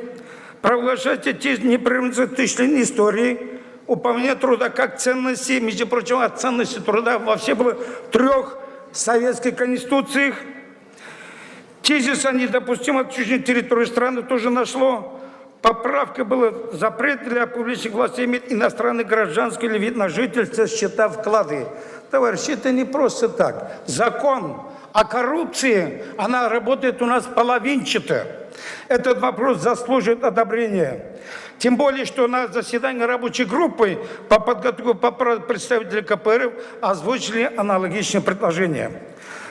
провозглашать эти непрерывные тысячелетней истории, упоминание труда как ценности, между прочим, от ценности труда во всех было 3 советских конституциях. Тезис о недопустимом отчуждении территории страны тоже нашло. Поправка была запрет для публичных властей иметь иностранное гражданское или вид на жительство, счета, вклады. Товарищи, это не просто так. Закон о коррупции, она работает у нас половинчато. Этот вопрос заслуживает одобрения. Тем более, что на заседании рабочей группы по подготовке поправок представители КПРФ озвучили аналогичные предложения.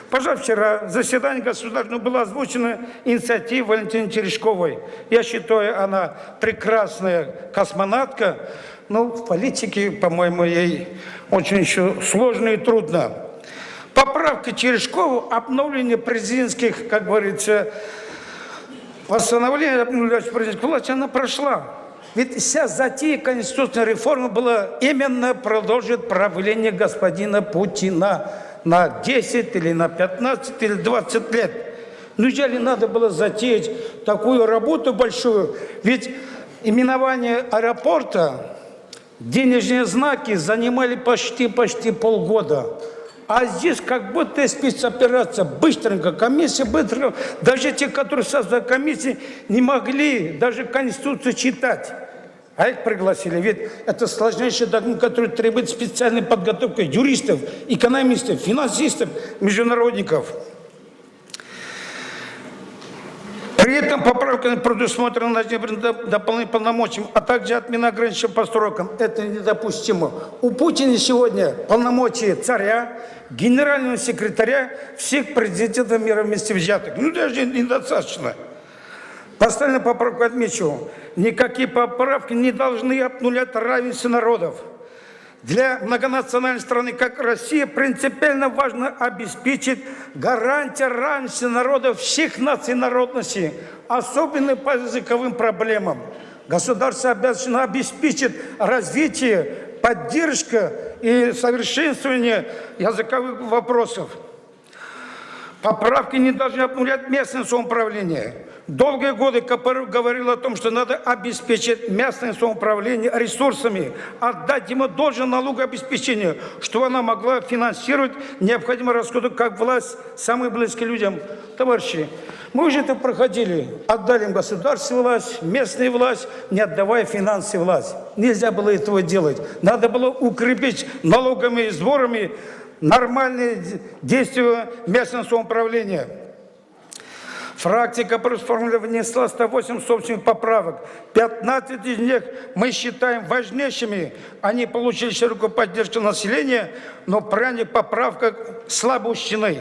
Позавчера в заседании государственного была озвучена инициатива Валентины Терешковой. Я считаю, она прекрасная космонавтка, но в политике, по-моему, ей очень еще сложно и трудно. Поправка Терешкову, обновление президентских, как говорится, восстановление президентской власти, она прошла. Ведь вся затея конституционной реформы была именно продолжить правление господина Путина на 10 или на 15 или 20 лет. Неужели надо было затеять такую работу большую? Ведь именование аэропорта, денежные знаки занимали почти полгода. А здесь как будто спецоперация, быстренько, комиссия быстро. Даже те, которые создали комиссию, не могли даже Конституцию читать. А их пригласили. Ведь это сложнейший документ, который требует специальной подготовки юристов, экономистов, финансистов, международников. При этом поправка предусмотрена дополнительным полномочиям, а также отмена ограничений по срокам. Это недопустимо. У Путина сегодня полномочия царя, генерального секретаря, всех президентов мира вместе взятых. Ну, даже недостаточно. Поставлю поправку, отмечу. Никакие поправки не должны обнулять равенство народов. Для многонациональной страны, как Россия, принципиально важно обеспечить гарантию равенства народов всех наций и народностей, особенно по языковым проблемам. Государство обязано обеспечить развитие, поддержку и совершенствование языковых вопросов. Поправки не должны обнулять местное самоуправление. Долгие годы КПРФ говорил о том, что надо обеспечить местное самоуправление ресурсами, отдать ему должное налогообеспечение, чтобы она могла финансировать необходимые расходы как власть, самые близкие людям. Товарищи, Мы уже это проходили. Отдали им государственную власть, местную власть, не отдавая финансовую власть. Нельзя было этого делать. Надо было укрепить налоговыми и сборами нормальные действия местного самоуправления. Фракция КПРФ внесла 108 собственных поправок. 15 из них мы считаем важнейшими. Они получили широкую поддержку населения, но при поправках слабо учтены.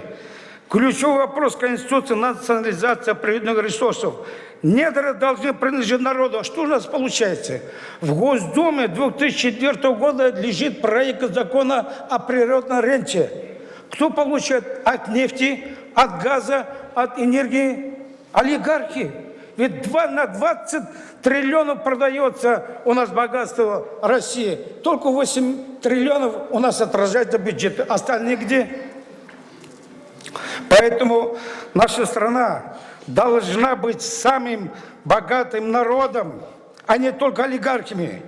Ключевой вопрос Конституции – национализация природных ресурсов. Недра должны принадлежать народу. А что у нас получается? В Госдуме 2004 года лежит проект закона о природной ренте. Кто получает от нефти, от газа, от энергии? Олигархи. Ведь на 20 триллионов продается у нас богатство России. Только 8 триллионов у нас отражается бюджет. Остальные где? Поэтому наша страна должна быть самым богатым народом, а не только олигархами.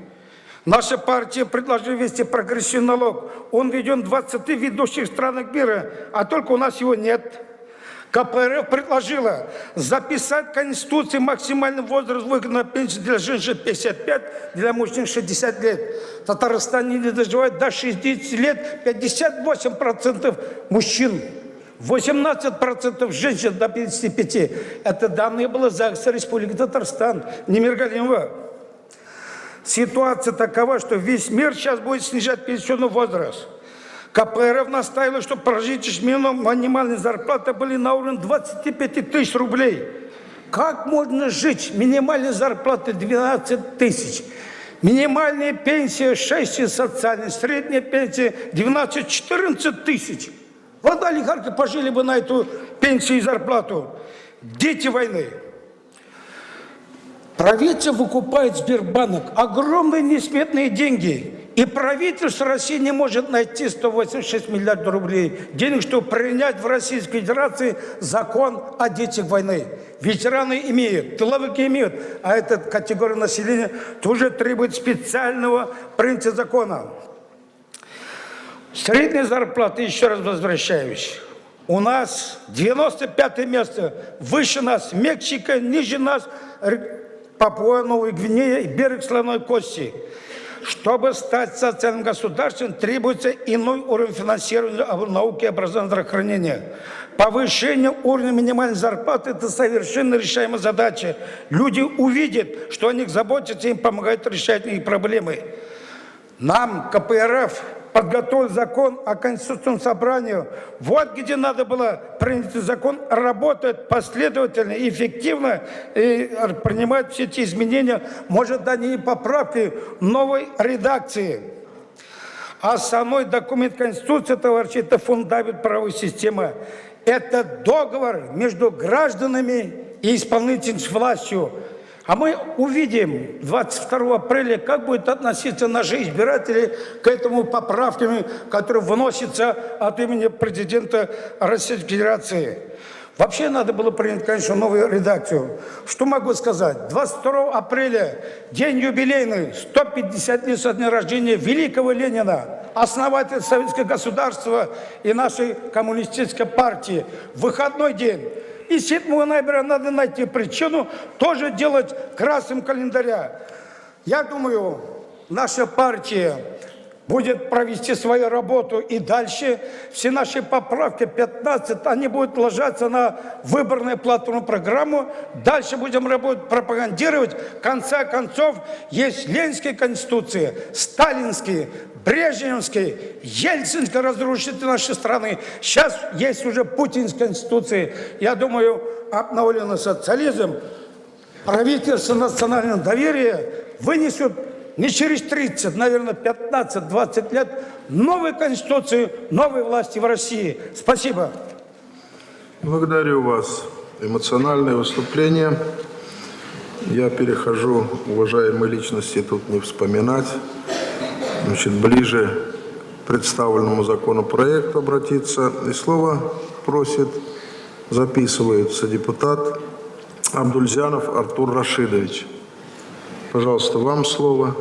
Наша партия предложила ввести прогрессивный налог. Он введен в 20 ведущих странах мира, а только у нас его нет. КПРФ предложила записать в Конституции максимальный возраст выхода на пенсию для женщин 55, для мужчин 60 лет. В Татарстане не доживают до 60 лет 58% мужчин. 18% женщин до 55. Это данные было ЗАГСа Республики Татарстан, не Миргалимова. Ситуация такова, что весь мир сейчас будет снижать пенсионный возраст. КПРФ настаивала, чтобы прожиточные минимальные зарплаты были на уровне 25 тысяч рублей. Как можно жить? Минимальная зарплата 12 тысяч. Минимальная пенсия 6 социальная, средняя пенсия 12-14 тысяч. Вот олигархи пожили бы на эту пенсию и зарплату. Дети войны. Правительство выкупает Сбербанк. Огромные несметные деньги. И правительство России не может найти 186 миллиардов рублей денег, чтобы принять в Российской Федерации закон о детях войны. Ветераны имеют, тыловики имеют, а эта категория населения тоже требует специального принятия закона. Средняя зарплата, еще раз возвращаюсь, у нас 95 место, выше нас Мексика, ниже нас Папуа, Новая Гвинея и берег Слоновой Кости. Чтобы стать социальным государством, требуется иной уровень финансирования науки и образования здравоохранения. Повышение уровня минимальной зарплаты – это совершенно решаемая задача. Люди увидят, что о них заботятся, им помогают решать их проблемы. Нам, КПРФ, подготовил закон о Конституционном собрании. Вот где надо было принять закон, работает последовательно и эффективно, и принимать все эти изменения, может, дать и поправки новой редакции. Основной документ Конституции, товарищи, это фундамент правовой системы. Это договор между гражданами и исполнительной властью. А мы увидим 22 апреля, как будет относиться наши избиратели к этому поправкам, которые вносятся от имени президента Российской Федерации. Вообще надо было принять, конечно, новую редакцию. Что могу сказать? 22 апреля, день юбилейный, 150 лет со дня рождения великого Ленина, основателя советского государства и нашей коммунистической партии. Выходной день. И 7 ноября надо найти причину тоже делать красным календаря. Я думаю, наша партия будет провести свою работу и дальше. Все наши поправки, 15, они будут ложиться на выборную платформу программу. Дальше будем работать, пропагандировать. В конце концов, есть Ленинская конституция, Сталинская, Брежневская, Ельцинская разрушит нашей страны. Сейчас есть уже Путинская конституция. Я думаю, обновленный социализм, правительство национального доверия вынесет не через 30, наверное, 15-20 лет новую конституцию, новой власти в России. Спасибо. Благодарю вас. Эмоциональное выступление. Я перехожу, уважаемые личности, тут не вспоминать. Значит, ближе к представленному законопроекту обратиться. И слово просит, записывается депутат Абдульзянов Артур Рашидович. Пожалуйста, вам слово.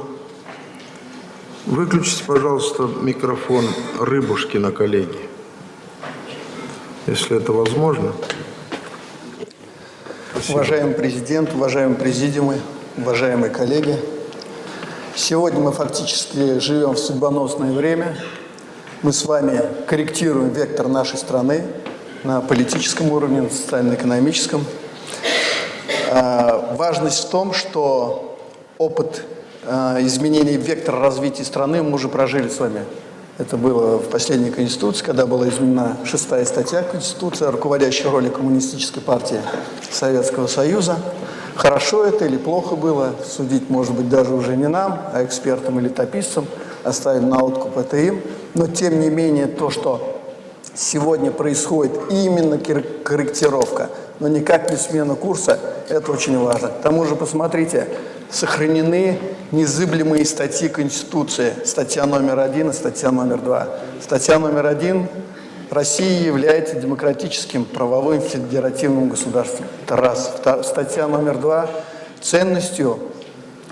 Выключите, пожалуйста, микрофон Рыбушкина, коллеги, если это возможно. Уважаемый президент, уважаемые президиумы, уважаемые коллеги. Сегодня мы фактически живем в судьбоносное время. Мы с вами корректируем вектор нашей страны на политическом уровне, на социально-экономическом. Важность в том, что опыт изменения вектора развития страны мы уже прожили с вами. Это было в последней Конституции, когда была изменена 6-я статья Конституции о руководящей роли Коммунистической партии Советского Союза. Хорошо это или плохо было, судить, может быть, даже уже не нам, а экспертам или летописцам, оставим на откуп это им. Но, тем не менее, то, что сегодня происходит именно корректировка, но никак не смена курса, это очень важно. К тому же, посмотрите, сохранены незыблемые статьи Конституции, статья номер 1 и статья номер 2. Статья номер 1: Россия является демократическим правовым федеративным государством. Это раз. Статья номер 2: ценностью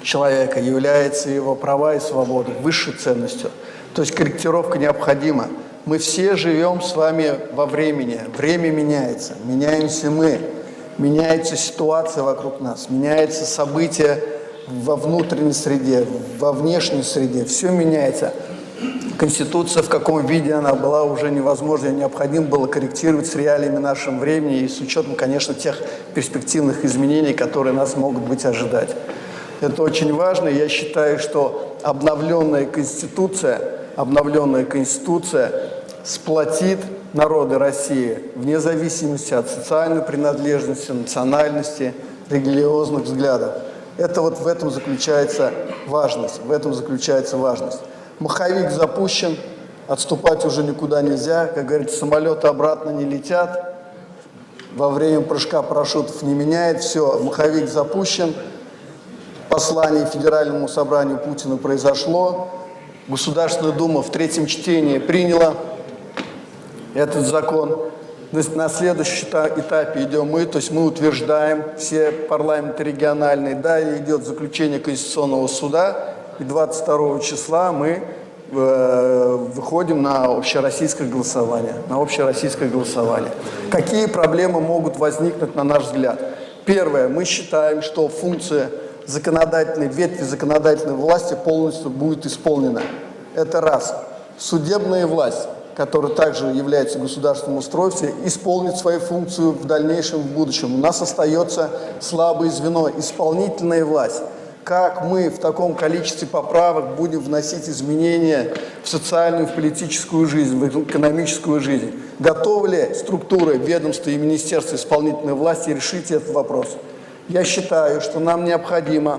человека являются его права и свободы, высшей ценностью. То есть корректировка необходима. Мы все живем с вами во времени. Время меняется. Меняемся мы. Меняется ситуация вокруг нас. Меняются события во внутренней среде, во внешней среде. Все меняется. Конституция, в каком виде она была, уже невозможно. Необходимо было корректировать с реалиями нашего времени и с учетом, конечно, тех перспективных изменений, которые нас могут быть ожидать. Это очень важно. Я считаю, что обновленная Конституция сплотит народы России вне зависимости от социальной принадлежности, национальности, религиозных взглядов. Это вот в этом заключается важность. Маховик запущен, отступать уже никуда нельзя. Как говорится, самолеты обратно не летят. Во время прыжка парашютов не меняет. Все, маховик запущен. Послание Федеральному собранию Путина произошло. Государственная Дума в 3-м чтении приняла этот закон. На следующем этапе идем мы, то есть мы утверждаем все парламенты региональные. Далее идет заключение Конституционного суда, и 22 числа мы выходим на общероссийское голосование. Какие проблемы могут возникнуть, на наш взгляд? Первое. Мы считаем, что функция ветви законодательной власти полностью будет исполнена. Это раз. Судебная власть, которая также является государственным устройством, исполнит свою функцию в дальнейшем, в будущем. У нас остается слабое звено – исполнительная власть. Как мы в таком количестве поправок будем вносить изменения в социальную, в политическую жизнь, в экономическую жизнь? Готовы ли структуры, ведомства и министерства исполнительной власти решить этот вопрос? Я считаю, что нам необходимо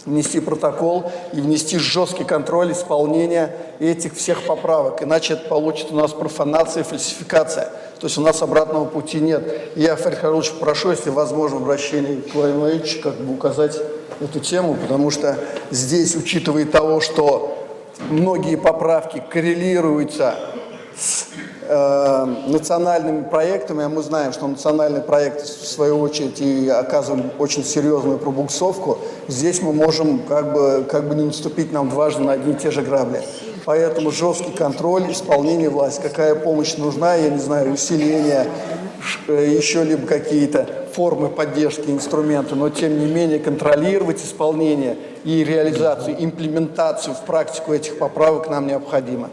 внести протокол и внести жесткий контроль исполнения этих всех поправок. Иначе это получит у нас профанация, фальсификация. То есть у нас обратного пути нет. Я, Фарид Харунович, прошу, если возможно, в обращении к Владимиру Владимировичу, как бы указать эту тему, потому что здесь, учитывая того, что многие поправки коррелируются с национальными проектами, а мы знаем, что национальные проекты, в свою очередь, и оказывали очень серьезную пробуксовку, здесь мы можем как бы не наступить нам дважды на одни и те же грабли. Поэтому жесткий контроль, исполнение власти. Какая помощь нужна, я не знаю, усиление, еще либо какие-то формы поддержки, инструменты, но тем не менее контролировать исполнение и реализацию, имплементацию в практику этих поправок нам необходимо.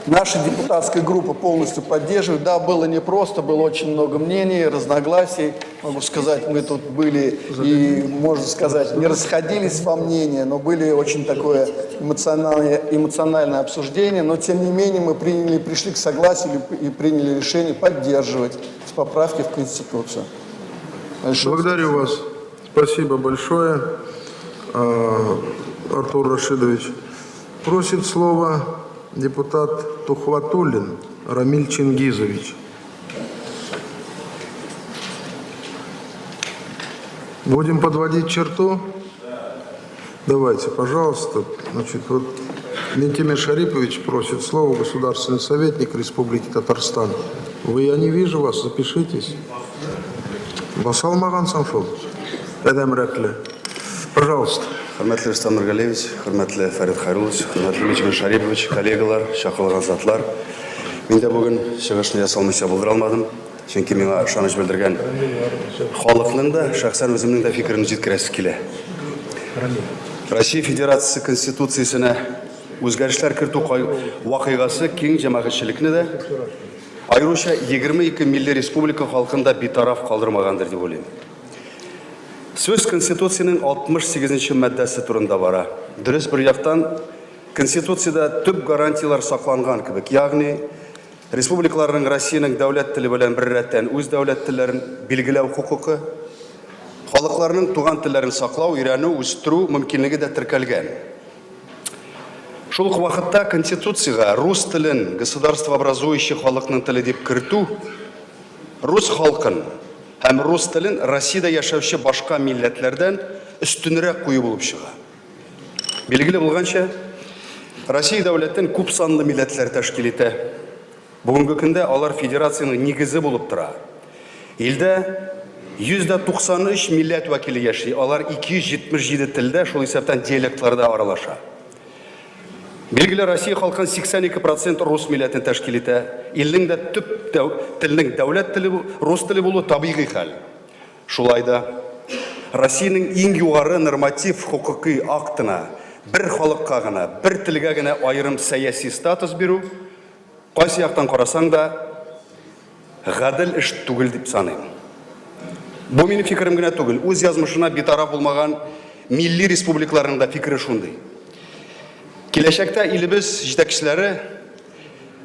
Наша депутатская группа полностью поддерживает. Да, было непросто, было очень много мнений, разногласий. Могу сказать, мы тут были и, можно сказать, не расходились во мнении, но были очень такое эмоциональное обсуждение. Но, тем не менее, мы пришли к согласию и приняли решение поддерживать поправки в Конституцию. Благодарю вас. Спасибо большое, Артур Рашидович. Просит слово депутат Тухватуллин Рамиль Чингизович. Будем подводить черту? Давайте, пожалуйста. Значит, вот Ментимир Шарипович просит слово, государственный советник Республики Татарстан. Я не вижу вас, запишитесь. Басалмаган Санфов. Эдем Рекле. Пожалуйста. Hürmetli Rüstem Nurgalevich, hürmetli Farid Xayrulovich, hürmetli Mechimir Шарипович, коллегалар, шақырылған затлар. Мен де бүгін шығышын жасалмайша болдыра алмадым. Чөнки миңа ышаныч белдергән халыкның да, шәхсән үземнең дә фикерен җиткерәсе килә. Россия Федерациясе Конституциясенә үзгәрешләр кертү вакыйгасы киң җәмәгатьчелекне дә, аеруча 22 милли республика халкында битараф калдырмагандыр дип уйлыйм. Сөз Конституциянең 68-нче маддәсе турында бара. Дөрес, бер яктан, Конституциядә төп гарантиялар сакланган кебек, ягъни республикаларның Россиянең дәүләт теле белән бер рәттән үз дәүләт телләрен билгеләү хукукы, халыкларның туган телләрен саклау, өйрәнү, үстерү мөмкинлеге дә теркәлгән. Шул ук вакытта Конституцияга рус телен государствообразующий халыкның теле дип кертү, рус халкын һәм рус телен Россиядә яшәүче башка милләтләрдән өстенрәк кую булып чыга. Билгеле булганча, Россия дәүләтен күп санлы милләтләр тәшкил итә. Бүгенге көндә алар федерациянең нигезе булып тора. Илдә 193 милләт вәкиле яши, алар 277 телдә, шул исәптән диалектларда аралаша. Билгеле, Россия халкын 82% рус милләтен тәшкил итә. Илнең дә төп телнең дәүләт теле рус теле булу табигый хәл. Шулай да Россиянең иң югары норматив хукукый актына бер халыкка гына, бер телгә генә аерым сәяси статус бирү, кайсы яктан карасаң да гадел эш түгел дип саныйм. Бу минем фикерем генә түгел, үз язмышына битараф булмаган милли республикаларның да фикере шундый. Киләчәктә илебез җитәкчеләре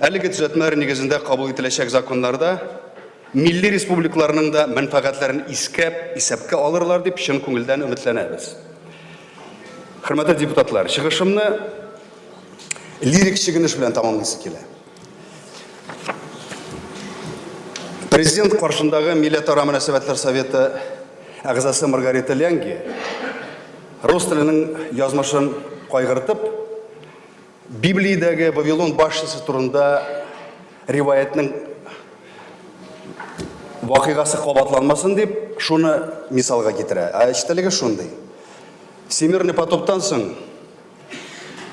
әлеге төзәтмәләр нигезендә кабул ителәчәк законнарда милли республикаларның да мәнфәгатьләрен исәпкә алырлар дип чын күңелдән өметләнәбез. Хөрмәтле депутатлар, чыгышымны лирик чыгыныш белән тәмамлыйсы килә. Президент каршындагы Милләтара мөнәсәбәтләр советы әгъзасы Маргарита Лянги рус теленең язмышын кайгыртып, Библиядәге Вавилон башчысы турында риваятның вакыйгасы кабатланмасын дип, шуны мисалга китерә. Эчтәлеге шундый. Всемирный потоптан соң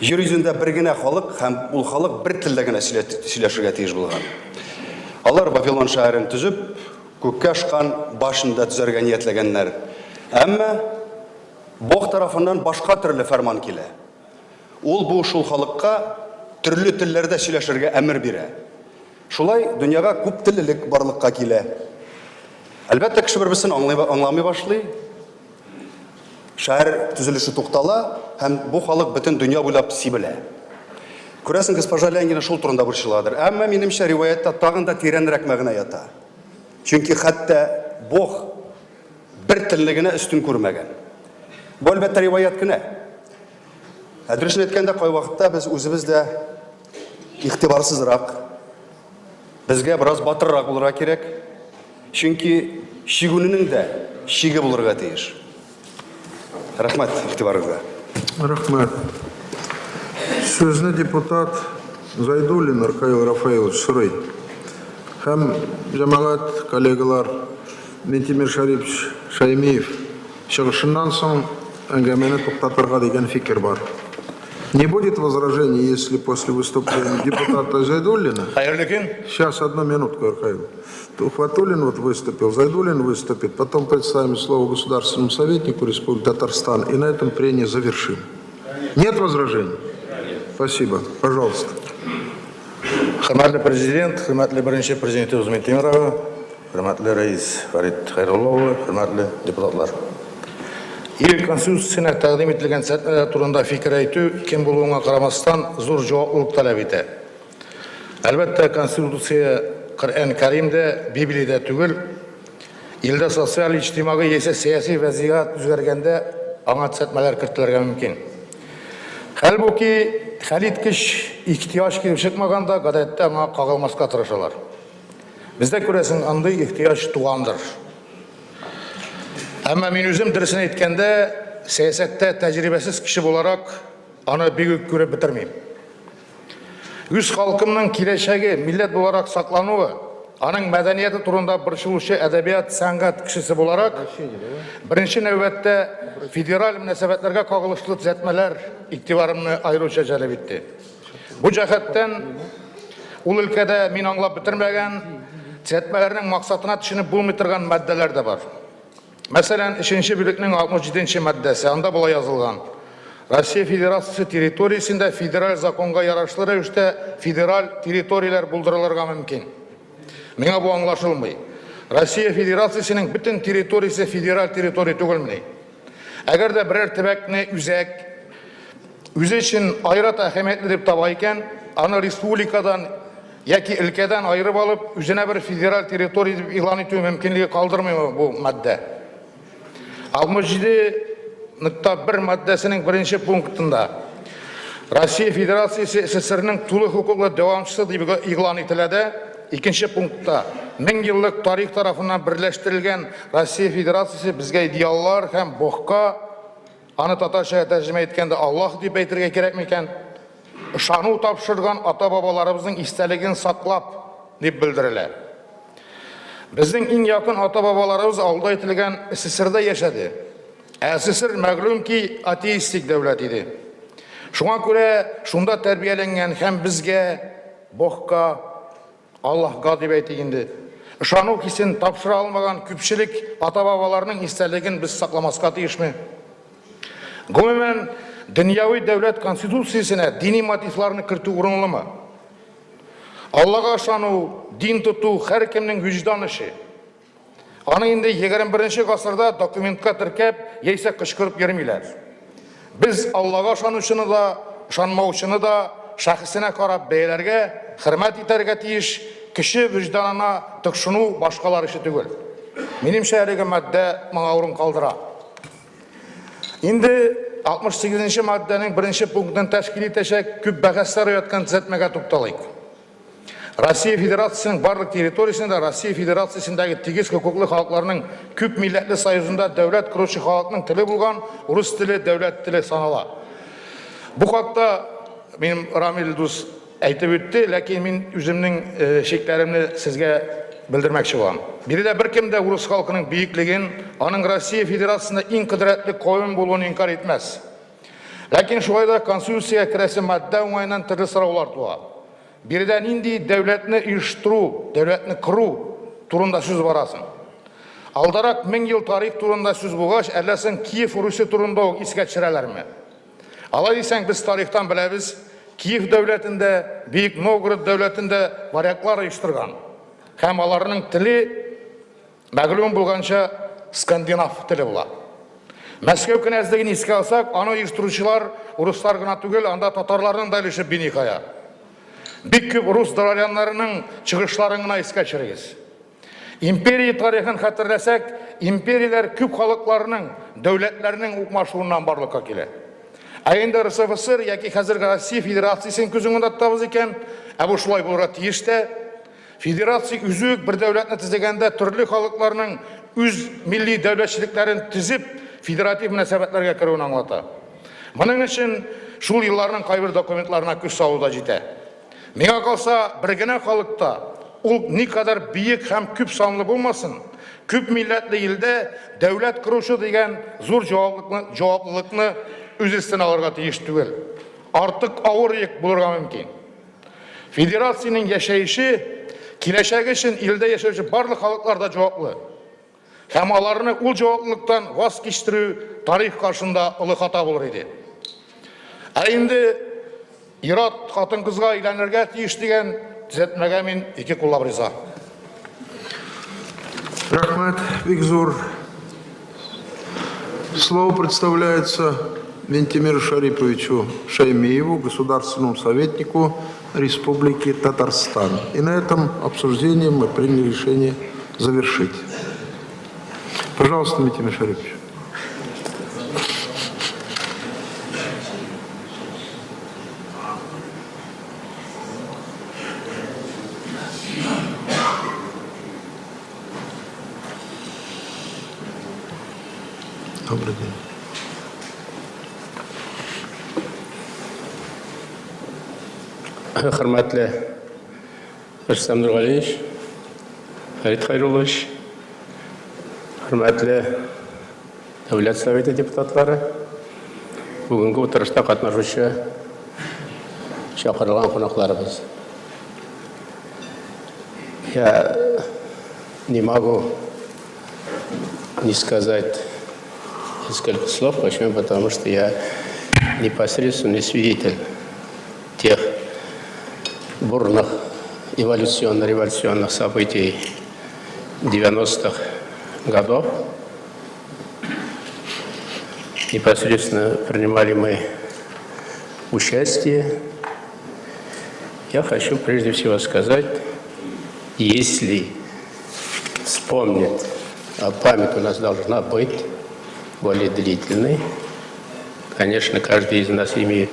җир йөзендә бер генә халык һәм ул халык бер телдә генә сөйләшергә тиеш булган. Алар Вавилон шәһәрен төзеп, күккә ашкан башында төзәргә ниятләгәннәр. Әмма Бог тарафыннан башка төрле фәрман килә. Ул бу шул халыкка төрле телләрдә сөйләшергә әмер бирә. Шулай дөньяга күп теллелек барлыкка килә. Әлбәттә, кеше бер-берсен аңламый башлый. Шәһәр төзелеше туктала һәм бу халык бөтен дөнья буйлап сибелә. Күрәсең, госпожа Лянгина шул турында борчыладыр. Әмма минемчә риваятта тагын да тирәнрәк мәгънә ята. Чөнки хәтта Бог бер теллегенә өстен күрмәгән. Бу әлбәттә риваят кенә. Дөресен әйткәндә, кай вакытта без үзебез дә игътибарсызрак, безгә бераз батыррак булырга кирәк. Чөнки шигүненең дә шиге булырга тиеш. Рәхмәт игътибарыгызга. Рахмет. Сөзне депутат Зайдуллин Аркадий Рафаилович сорый. Һәм җәмәгать коллегалар Ментимир Шарипович Шаймиев чыгышыннан соң әңгәмәне туктатырга дигән фикер бар. Не будет возражений, если после выступления депутата Зайдуллина... Сейчас, одну минутку, Аркадий. Фатуллин вот выступил, Зайдуллин выступит, потом представим слово государственному советнику Республики Татарстан, и на этом прение завершим. Нет возражений? Спасибо. Пожалуйста. Хөрмәтле президент, хөрмәтле беренче президент Узмин Тимирова, хөрмәтле рәис Фарид Хайрулловы, хөрмәтле депутатлар. Ил конституциясына тәкъдим ителгән сәтләр турында фикер әйтү, кем булуына карамастан, зур җаваплылык таләп итә. Әлбәттә, конституция Коръән Кәримдә, Библиядә түгел, илдә социаль-иҗтимагый яисә сәяси вазгыять үзгәргәндә аңа төзәтмәләр кертелергә мөмкин. Хәлбуки, хәлиткеч ихтияҗ килеп чыкмаганда, гадәттә аңа кагылмаска тырышалар. Бездә күрәсең, андый ихтияҗ тугандыр. Әмма мин үзем дөресен әйткәндә, сәясәттә тәҗрибәсез кеше буларак, аны бик үк күреп бетермим. Үз халкымның киләчәге милләт буларак саклануы, аның мәдәнияте турында борчылучы әдәбият, сәнгать кешесе буларак, беренче нәүбәттә федераль мөнәсәбәтләргә кагылышлы төзәтмәләр игътибарымны аеруча җәлеп итте. Бу җәһәттән ул өлкәдә мин аңлап бетермәгән түзетмелердің мақсатына түшініп болмай тұрған мәдделер де бар. Мәселен, 3-ші бүліктің 67-ші мәддесі, анда бұлай yazılған. Россия Федерациясы территориясында федераль законға ярашлы рәвештә федераль территориялар булдырылырга мөмкин. Миңа бу аңлашылмый. Россия Федерациясының бүтін территориясы федераль территория түгелмени. Әгәр дә берәр төбәкне үзе өчен айрат әһәмиятле дип таба икән, аны республикадан яки өлкәдән айырып алып, үзенә бер федераль территория дип игълан итү мөмкинлеге калдырмыймы бу матдә? 67.1 maddəsinin 1-ci punktunda Россия Федерациясы СССР'ның тулы хукуклы дәвамчысы дип игълан ителәде. 2-ci punktта 1000 еллык тарих тарафыннан берләштерелгән Россия Федерациясы безгә идеаллар һәм бохка, аны татарчага тәрҗемә иткәндә Аллаһ дип әйтергә кирәкме икән? Ышану тапшырган ата-бабаларыбызның истәлеген саклап дип белдерелә. Безнең иң якын ата-бабаларыбыз алда ителгән СССРда яшәде. СССР мәгълүм ки атеистик дәүләт иде. Шуңа күрә шунда тәрбияләнгән һәм безгә бохка, Аллаһка дип әйтик инде. Ышану кисен тапшыра алмаган күпчелек ата-бабаларның истәлеген без сакламаска тиешме? Гомумән, дөньяви дәүләт конституциясенә дини мотивларны кертү урынлымы? Аллага ышану, дин тоту һәр кемнең вөҗдан эше. Аны инде 21-нче гасырда документка теркәп, яисә кычкырып йөрмиләр. Без Аллага ышанучыны да, ышанмаучыны да шәхесенә карап бәяләргә, хөрмәт итәргә тиеш, кеше вөҗданына тыкшыну башкалар эше түгел. Минемчә, әлеге матдә моңа урын калдыра. Инде 68-нче матдәнең 1-нче пунктын тәшкил итәчәк күп бәхәсләр яткан төзәтмәгә тукталыйк. Россия Федерациясының барлык территориясында Россия Федерациясындагы тигез хукуклы халыкларның күп милләтле союзында дәүләт куручы халыкның теле булган урыс теле дәүләт теле санала. Бу хакта минем Рамил дус әйтеп үтте, ләкин мин үземнең шикләремне сезгә белдермәкче булам. Биредә беркем дә урыс халкының бийеклеген, аның Россия Федерациясында иң кыдырәтле кавым булуын инкар итмәс. Ләкин шулай да Конституциягә керәсе матдә уңайыннан төрле сораулар туа. Биредә нинди дәүләтне оештыру, дәүләтне кору турында сүз барасын. Алдарак 1000 ел тарих турында сүз булгач, әлләсен Киев Руси турында ук искә төшерәләрме? Алай дисәң, без тарихтан беләбез, Киев дәүләтендә, Бийек Новгород дәүләтендә варяглар оештырган. Һәм аларның теле мәгълүм булганча скандинав теле була. Мәскәү князьлеген искә алсак, аны оештыручылар урыслар гына түгел, анда татарларның да өлеше биникая. Бик күп рус дворяннарының чыгышларын гына искә төшерегез. Империя тарихын хәтерләсәк, империяләр күп халыкларның, дәүләтләрнең укмашуыннан барлыкка килә. Инде РСФСР яки хәзерге Россия Федерациясын күзеңдә тотабыз икән, бу шулай булырга тиеш тә. Федерация үзүк бер дәүләтне төзегәндә төрле халыкларның үз милли дәүләтчелекләрен төзеп, федератив мөнәсәбәтләргә керүен аңлата. Моның өчен шул елларның кайбер документларына күз салуда җитә. Миңа калса, бер генә халыкта ул никадәр биек һәм күп санлы булмасын, күп милләтле илдә дәүләт куручы дигән зур җаваплылыкны үз өстенә алырга тиеш түгел. Артык авыр йөк булырга мөмкин. Федерациянең яшәеше, киләчәге өчен илдә яшәүче барлык халыкларда җаваплы. Һәм аларны ул җаваплылыктан ваз кичтерү тарих каршында олы хата булыр иде. Инде ират хатын-кызга өйләнергә тиеш дигән төзәтмәгә мин ике куллап риза. Рахмат, Викзур. Слово представляется Вентимиру Шариповичу Шаймиеву, государственному советнику Республики Татарстан. И на этом обсуждение мы приняли решение завершить. Пожалуйста, Вентимир Шарипович. Добрый день. Хөрмәтле Рөстәм Нургалиевич, Фәрит Хәйруллович, хөрмәтле Дәүләт Советы депутатлары, бүгенге утырышта катнашучы чакырылган кунакларыбыз. Я не могу не сказать несколько слов. Почему? Потому что я непосредственный свидетель тех бурных эволюционно-революционных событий 90-х годов. Непосредственно принимали мы участие. Я хочу прежде всего сказать, если вспомнить, а память у нас должна быть более длительной, конечно, каждый из нас имеет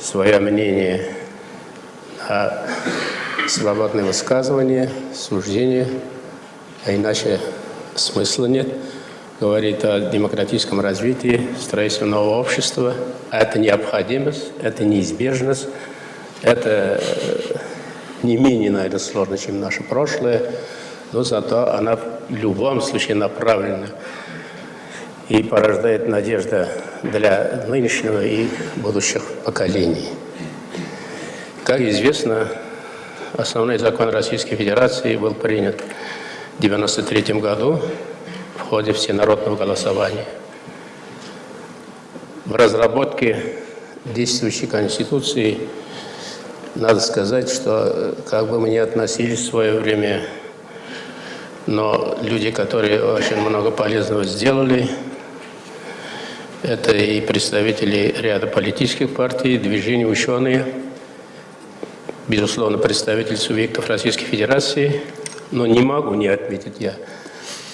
свое мнение о свободное высказывание, суждение, а иначе смысла нет. Говорит о демократическом развитии, строительстве нового общества. Это необходимость, это неизбежность, это не менее, наверное, сложно, чем наше прошлое, но зато она в любом случае направлена и порождает надежду для нынешнего и будущих поколений. Как известно, основной закон Российской Федерации был принят в 1993 году в ходе всенародного голосования. В разработке действующей Конституции надо сказать, что как бы мы ни относились в свое время, но люди, которые очень много полезного сделали, это и представители ряда политических партий, движений, ученые, безусловно, представители субъектов Российской Федерации, но не могу не отметить я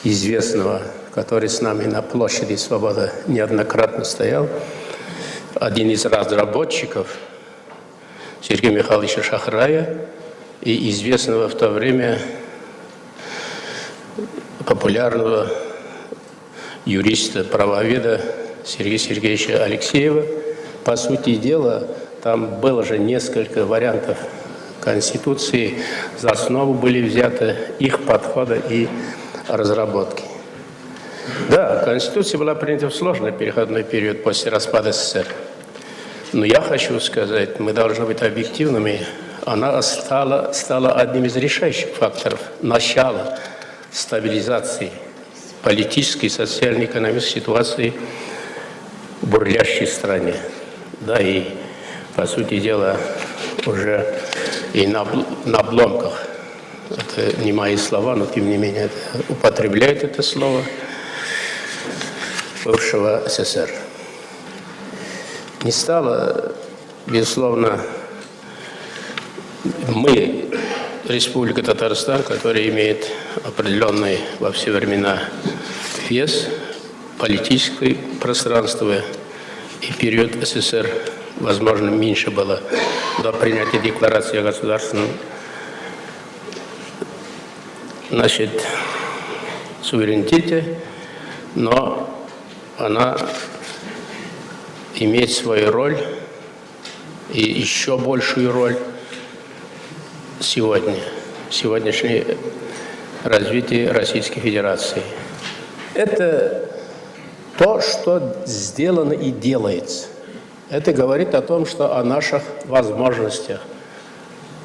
известного, который с нами на площади Свободы неоднократно стоял, один из разработчиков Сергея Михайловича Шахрая и известного в то время популярного юриста, правоведа Сергея Сергеевича Алексеева. По сути дела, там было же несколько вариантов Конституции, за основу были взяты их подходы и разработки. Да, Конституция была принята в сложный переходной период после распада СССР. Но я хочу сказать, мы должны быть объективными. Она стала одним из решающих факторов начала стабилизации политической, социальной, экономической ситуации в бурлящей стране. Да, и, по сути дела, уже и на обломках, это не мои слова, но тем не менее употребляет это слово, бывшего СССР. Не стало, безусловно, мы, Республика Татарстан, которая имеет определенный во все времена вес, политическое пространство, и период СССР, возможно, меньше было до принятия декларации о государственном, значит, суверенитете, но она имеет свою роль и еще большую роль сегодня, в сегодняшнем развитии Российской Федерации. Это то, что сделано и делается. Это говорит о том, что о наших возможностях,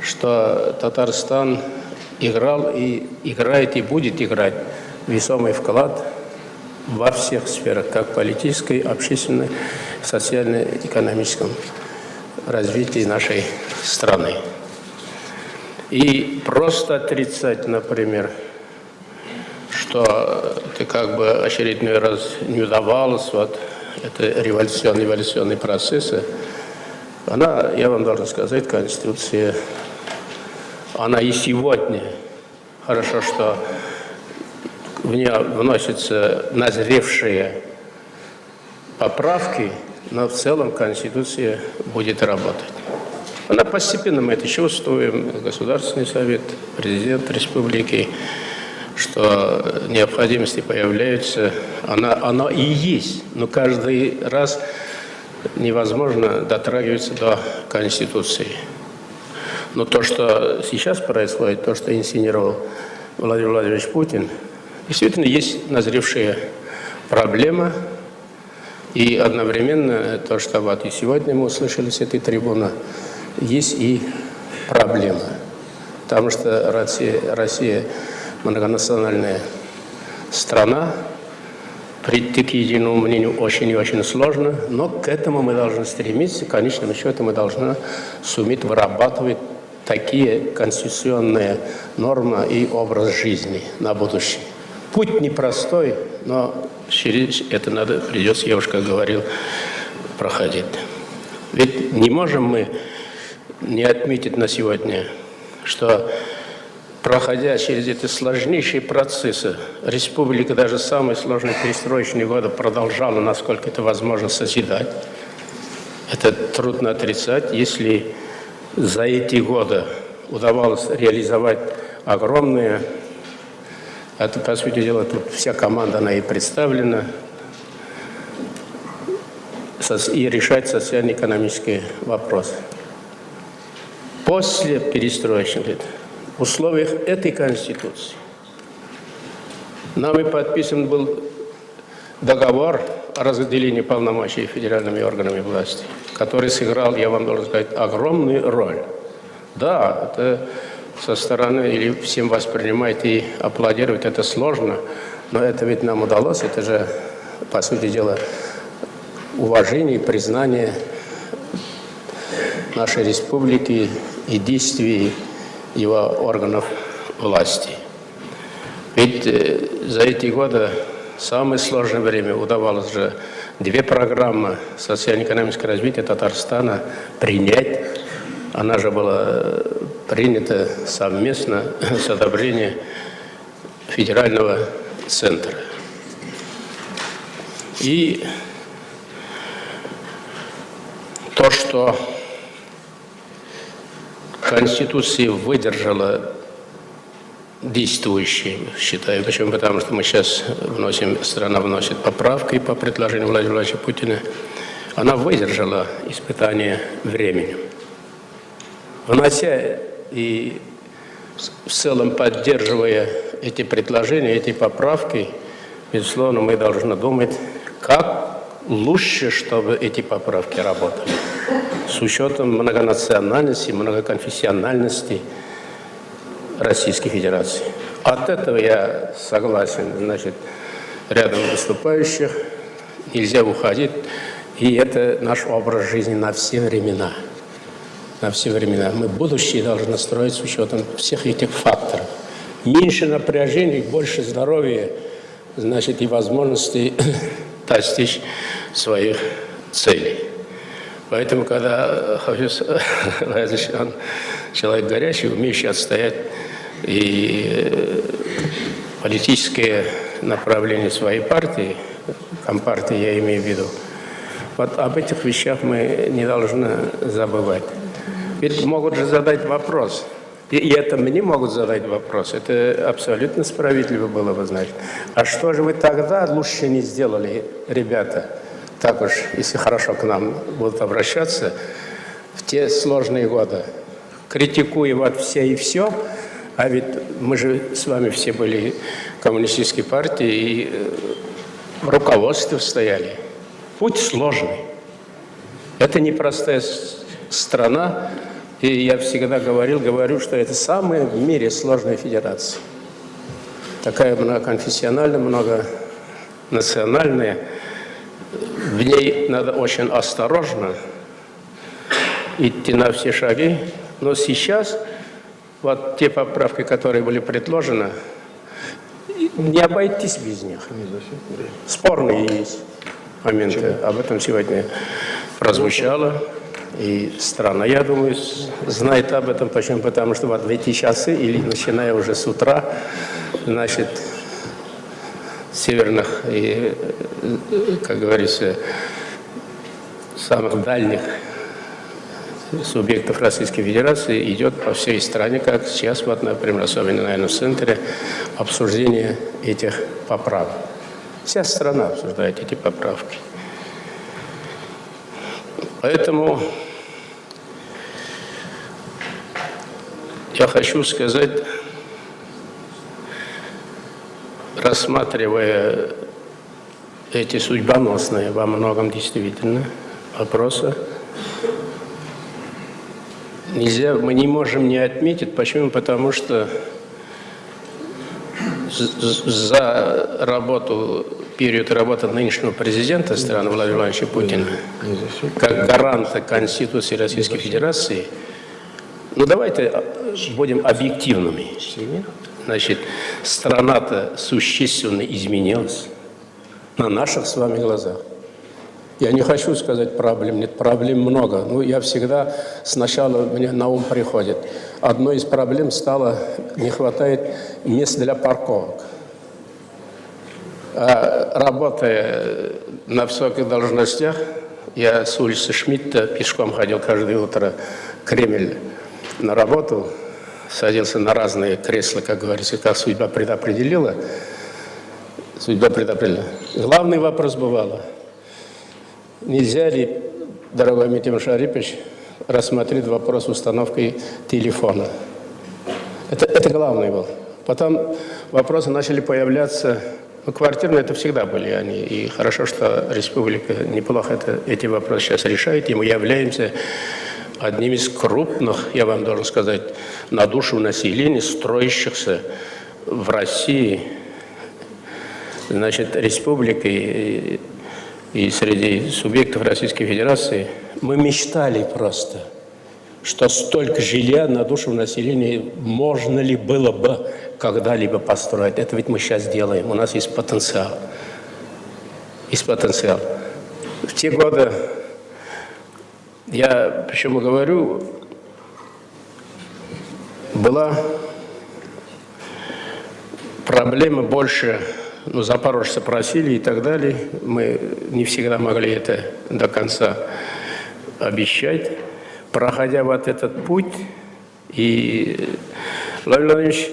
что Татарстан играл и играет и будет играть весомый вклад во всех сферах, как политической, общественной, социальной, экономическом развитии нашей страны. И просто отрицать, например, что это как бы очередной раз не удавалось, вот это революционные процессы, она, я вам должен сказать, Конституция, она и сегодня, хорошо, что в нее вносятся назревшие поправки, но в целом Конституция будет работать. Она постепенно, мы это чувствуем, Государственный совет, президент республики, что необходимости появляются, она и есть, но каждый раз невозможно дотрагиваться до Конституции. Но то, что сейчас происходит, то, что инсценировал Владимир Владимирович Путин, действительно есть назревшая проблема, и одновременно то, что вот и сегодня мы услышали с этой трибуны, есть и проблема. потому что Россия многонациональная страна, прийти к единому мнению очень и очень сложно, но к этому мы должны стремиться, в конечном счете мы должны суметь вырабатывать такие конституционные нормы и образ жизни на будущее. Путь непростой, но через это придется, я уже как говорил, проходить. Ведь не можем мы не отметить на сегодня, что проходя через эти сложнейшие процессы, республика даже самые сложные перестроечные годы продолжала, насколько это возможно, созидать. Это трудно отрицать. Если за эти годы удавалось реализовать огромные, это, по сути дела, тут вся команда, она и представлена, и решать социально-экономические вопросы. После перестроечных лет, в условиях этой Конституции, нами подписан был договор о разделении полномочий федеральными органами власти, который сыграл, я вам должен сказать, огромную роль. Да, это со стороны, или всем воспринимать и аплодировать, это сложно, но это ведь нам удалось, это же, по сути дела, уважение и признание нашей республики и действий его органов власти. Ведь за эти годы, в самое сложное время, удавалось же 2 программы социально-экономического развития Татарстана принять. Она же была принята совместно с одобрением федерального центра. И то, что Конституция выдержала действующие, считаю. Почему? Потому что мы сейчас страна вносит поправки по предложению Владимира Владимировича Путина. Она выдержала испытание временем. Внося и в целом поддерживая эти предложения, эти поправки, безусловно, мы должны думать, как лучше, чтобы эти поправки работали. С учетом многонациональности, многоконфессиональности Российской Федерации. От этого я согласен, значит, рядом выступающих, нельзя уходить, и это наш образ жизни на все времена. На все времена. Мы будущее должны строить с учетом всех этих факторов. Меньше напряжений, больше здоровья, значит, и возможности достичь своих целей. Поэтому, когда Хафиз Владимирович, он человек горячий, умеющий отстоять и политическое направление своей партии, компартии я имею в виду, вот об этих вещах мы не должны забывать. Ведь могут же задать вопрос, и это мне могут задать вопрос, это абсолютно справедливо было бы знать. А что же вы тогда лучше не сделали, ребята? Так уж, если хорошо к нам будут обращаться, в те сложные годы, критикуя вот все и все, а ведь мы же с вами все были коммунистической партии и в руководстве стояли. Путь сложный. Это непростая страна, и я всегда говорю, что это самая в мире сложная федерация. Такая многоконфессиональная, многонациональная. В ней надо очень осторожно идти на все шаги. Но сейчас вот те поправки, которые были предложены, не обойтись без них. Спорные есть моменты. Об этом сегодня прозвучало. И страна, я думаю, знает об этом. Почему? Потому что вот в эти часы, или начиная уже с утра, значит, северных и, как говорится, самых дальних субъектов Российской Федерации идет по всей стране, как сейчас, вот, например, особенно, наверное, в центре, обсуждение этих поправок. Вся страна обсуждает эти поправки. Поэтому я хочу сказать, рассматривая эти судьбоносные во многом действительно вопросы, мы не можем не отметить. Почему? Потому что за период работы нынешнего президента страны Владимира Владимировича Путина, как гаранта Конституции Российской Федерации, ну давайте будем объективными. Значит, страна-то существенно изменилась на наших с вами глазах. Я не хочу сказать проблем, нет, проблем много. Ну, я всегда сначала мне на ум приходит. Одной из проблем стало, не хватает мест для парковок. А работая на высоких должностях, я с улицы Шмидта пешком ходил каждое утро в Кремль на работу, садился на разные кресла, как говорится, как судьба предопределила. Судьба предопределила. Главный вопрос бывало: нельзя ли, дорогой Митим Шарипович, рассмотреть вопрос установки телефона? Это главный был. Потом вопросы начали появляться. Ну, квартирные это всегда были они. И хорошо, что республика неплохо эти вопросы сейчас решает. И мы являемся одним из крупных, я вам должен сказать, на душу населения, строящихся в России, значит, республикой и среди субъектов Российской Федерации. Мы мечтали просто, что столько жилья на душу населения можно ли было бы когда-либо построить. Это ведь мы сейчас делаем. У нас есть потенциал. Есть потенциал. В те годы, я почему говорю, была проблема больше, ну, запорожцы просили и так далее. Мы не всегда могли это до конца обещать. Проходя вот этот путь, и Владимир Владимирович,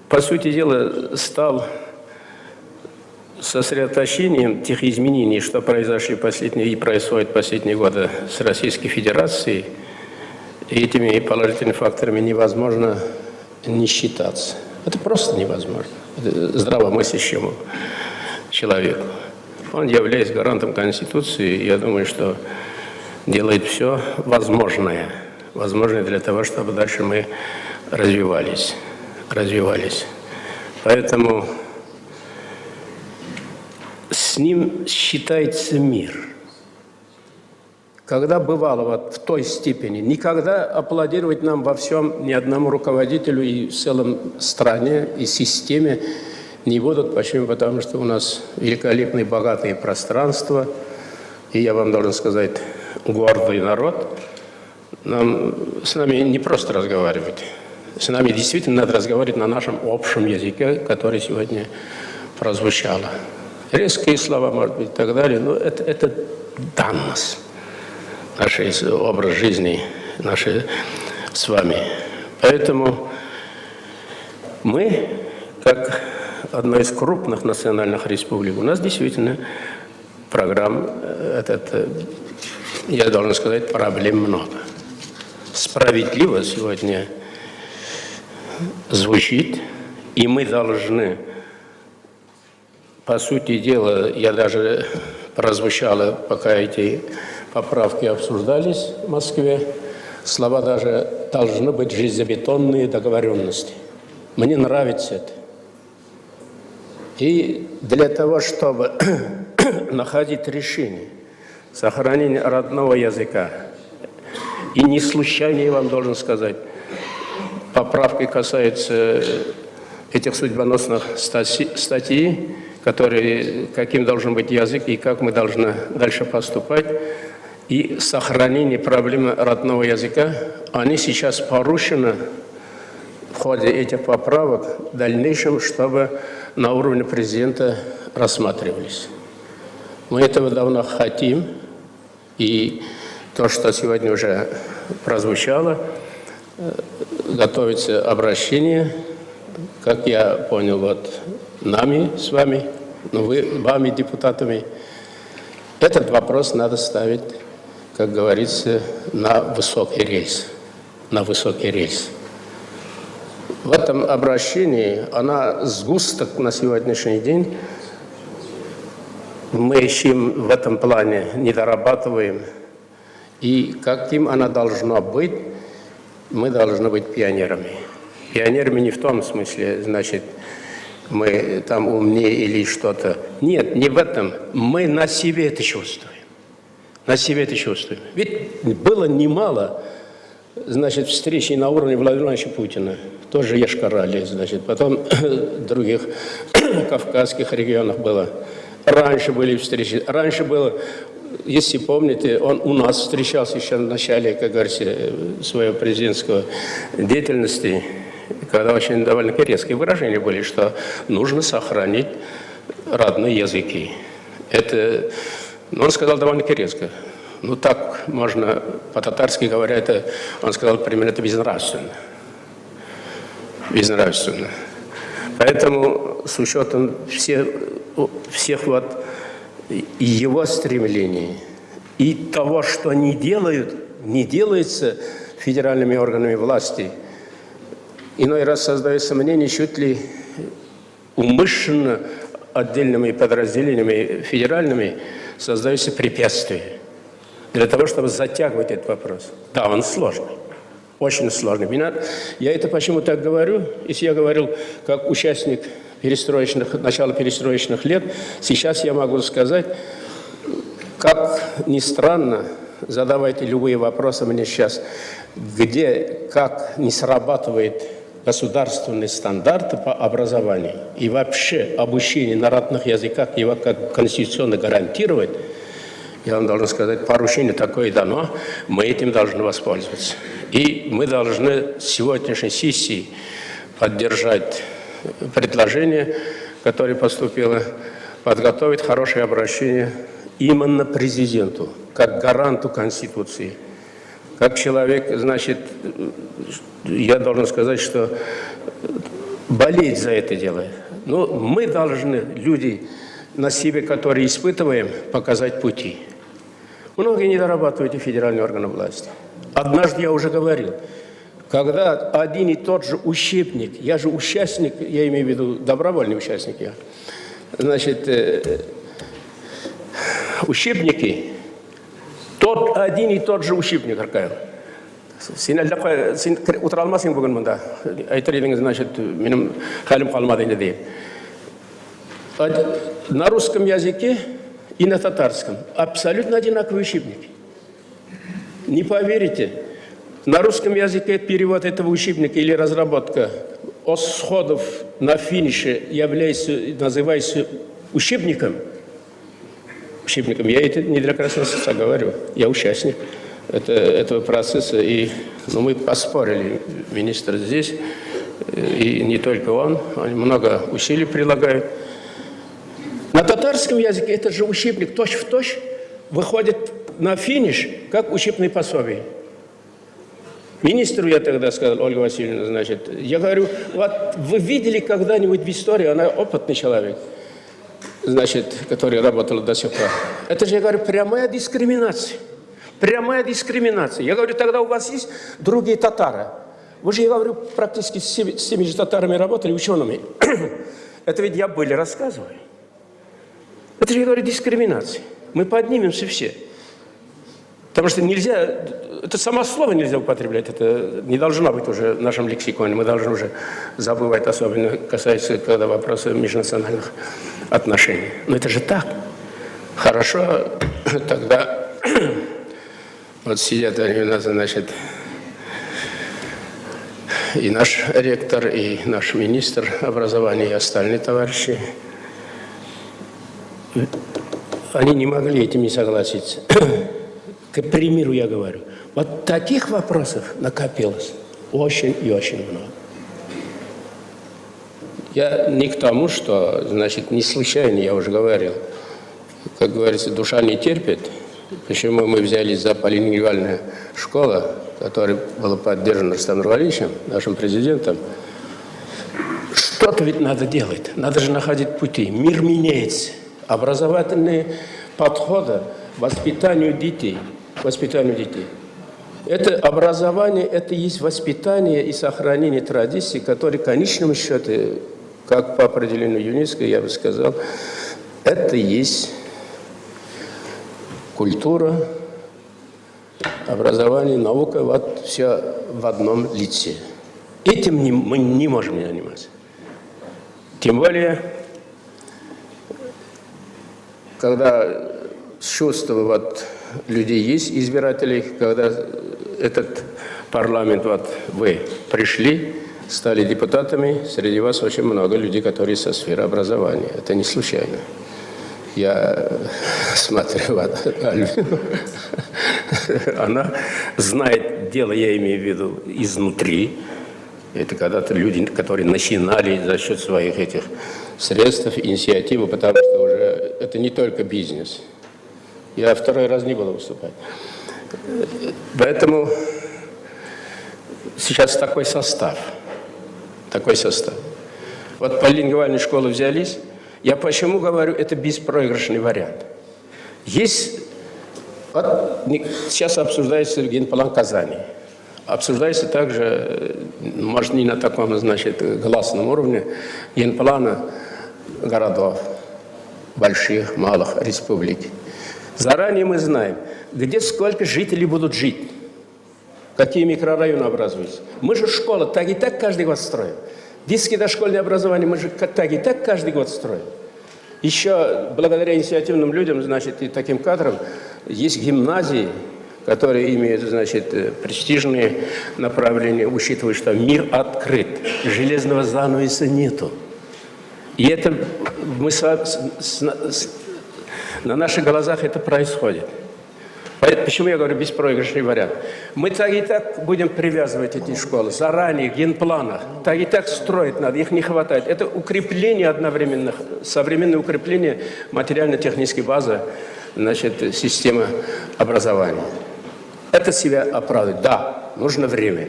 по сути дела, стал сосредоточением тех изменений, что произошли последние и происходят последние годы с Российской Федерацией. И этими положительными факторами невозможно не считаться. Это просто невозможно. Это здравомыслящему человеку. Он, являясь гарантом Конституции, я думаю, что делает все возможное для того, чтобы дальше мы развивались. Поэтому с ним считается мир. Когда бывало вот в той степени, никогда аплодировать нам во всем ни одному руководителю и в целом стране и системе не будут. Почему? Потому что у нас великолепные, богатые пространства, и я вам должен сказать, гордый народ. С нами не просто разговаривать. С нами действительно надо разговаривать на нашем общем языке, который сегодня прозвучало. Резкие слова, может быть, и так далее, но это данность. Наш образ жизни, наш с вами. Поэтому мы, как одна из крупных национальных республик, у нас действительно программ, я должен сказать, проблем много. Справедливо сегодня звучит, и мы должны, по сути дела, я даже прозвучало, пока эти поправки обсуждались в Москве, слова даже должны быть железобетонные договоренности. Мне нравится это. И для того, чтобы находить решение сохранения родного языка, и не случайно, я вам должен сказать, поправки касаются этих судьбоносных статей, которые, каким должен быть язык и как мы должны дальше поступать, и сохранение проблемы родного языка, они сейчас порушены в ходе этих поправок в дальнейшем, чтобы на уровне президента рассматривались. Мы этого давно хотим, и то, что сегодня уже прозвучало, готовится обращение, как я понял, вот нами с вами, вами, депутатами. Этот вопрос надо ставить, как говорится, на высокий рельс. На высокий рельс. В этом обращении, она сгусток на сегодняшний день, мы еще в этом плане не дорабатываем, и каким она должна быть, мы должны быть пионерами. Пионерами не в том смысле, значит, мы там умнее или что-то. Нет, не в этом. Мы на себе это чувствуем. На себе это чувствуем. Ведь было немало, значит, встреч на уровне Владимира Владимировича Путина. Тоже Ешкарали, значит, потом в других кавказских регионах было. Раньше были встречи. Раньше было, если помните, он у нас встречался еще в начале, как говорится, своей президентской деятельности, когда очень довольно резкие выражения были, что нужно сохранить родные языки. Это, он сказал довольно резко. Ну так можно, по-татарски говоря, это, он сказал примерно, это безнравственно. Безнравственно. Поэтому с учетом всех вот его стремлений и того, что не делается федеральными органами власти, иной раз создается мнение, чуть ли умышленно отдельными подразделениями федеральными создаются препятствия для того, чтобы затягивать этот вопрос. Да, он сложный, очень сложный. Я это почему так говорю? Если я говорил как участник начала перестроечных лет, сейчас я могу сказать, как ни странно, задавайте любые вопросы мне сейчас, где, как не срабатывает государственные стандарты по образованию и вообще обучение на родных языках его как конституционно гарантировать, я вам должен сказать, поручение такое дано, мы этим должны воспользоваться. И мы должны с сегодняшней сессии поддержать предложение, которое поступило, подготовить хорошее обращение именно президенту, как гаранту Конституции. Как человек, значит, я должен сказать, что болеть за это дело. Но мы должны, люди на себе, которые испытываем, показать пути. Многие не дорабатывают и федеральные органы власти. Однажды я уже говорил, когда один и тот же учебник, я же участник, я имею в виду добровольный участник, я, значит, учебники, тот один и тот же учебник, Аркайл. Сен утра алмасың бүгін мұнда. Айтыр едіңіз, значит, менің халім қалмады енді дейм. На русском языке и на татарском абсолютно одинаковые учебники. Не поверите, на русском языке перевод этого учебника или разработка от сходов на финише называется учебником. Я это не для краснословца говорю, я участник этого процесса. И мы поспорили, министр здесь, и не только он много усилий прилагает. На татарском языке этот же учебник точь-в-точь выходит на финиш, как учебное пособие. Министру я тогда сказал, Ольга Васильевна, значит, я говорю, вот вы видели когда-нибудь в истории, она опытный человек, значит, который работал до сих пор. Это же, я говорю, прямая дискриминация. Прямая дискриминация. Я говорю, тогда у вас есть другие татары. Вы же, я говорю, практически с теми же татарами работали, учеными. Это ведь я были, рассказываю. Это же, я говорю, дискриминация. Мы поднимемся все. Потому что нельзя, это само слово нельзя употреблять, это не должно быть уже в нашем лексиконе. Мы должны уже забывать, особенно касается, когда вопросы межнациональных отношений. Но это же так. Хорошо, тогда вот сидят они у нас, значит, и наш ректор, и наш министр образования, и остальные товарищи. Они не могли этим не согласиться. К примеру, я говорю, вот таких вопросов накопилось очень и очень много. Я не к тому, что, значит, не случайно, я уже говорил, как говорится, душа не терпит. Почему мы взялись за полилингвальную школу, которая была поддержана Рустамом Нургалиевичем, нашим президентом. Что-то ведь надо делать, надо же находить пути. Мир меняется. Образовательные подходы к воспитанию детей. Это образование, это есть воспитание и сохранение традиций, которые в конечном счете, как по определению ЮНЕСКО, я бы сказал, это есть культура образование, наука, вот все в одном лице. Этим мы не можем заниматься. Тем более, когда чувство вот людей есть, избирателей, когда этот парламент, вот вы пришли, стали депутатами, среди вас очень много людей, которые со сферы образования. Это не случайно. Я смотрю, вот, Альбину, она знает дело, я имею в виду, изнутри. Это когда-то люди, которые начинали за счет своих этих средств, инициативы, потому что уже это не только бизнес. Я второй раз не буду выступать. Поэтому сейчас такой состав. Вот полилингвальные школы взялись. Я почему говорю, это беспроигрышный вариант. Есть, вот сейчас обсуждается генплан Казани. Обсуждается также, может, не на таком, значит, гласном уровне, генплана городов, больших, малых, республик. Заранее мы знаем, где сколько жителей будут жить, какие микрорайоны образуются. Мы же школы так и так каждый год строим. Детское дошкольное образование мы же так и так каждый год строим. Еще благодаря инициативным людям, значит, и таким кадрам, есть гимназии, которые имеют, значит, престижные направления, учитывая, что мир открыт, железного занавеса нету. И это мы на наших глазах это происходит. Почему я говорю беспроигрышный вариант? Мы так и так будем привязывать эти школы заранее, в генпланах. Так и так строить надо, их не хватает. Это укрепление одновременно, современное укрепление материально-технической базы, значит, системы образования. Это себя оправдывает. Да, нужно время.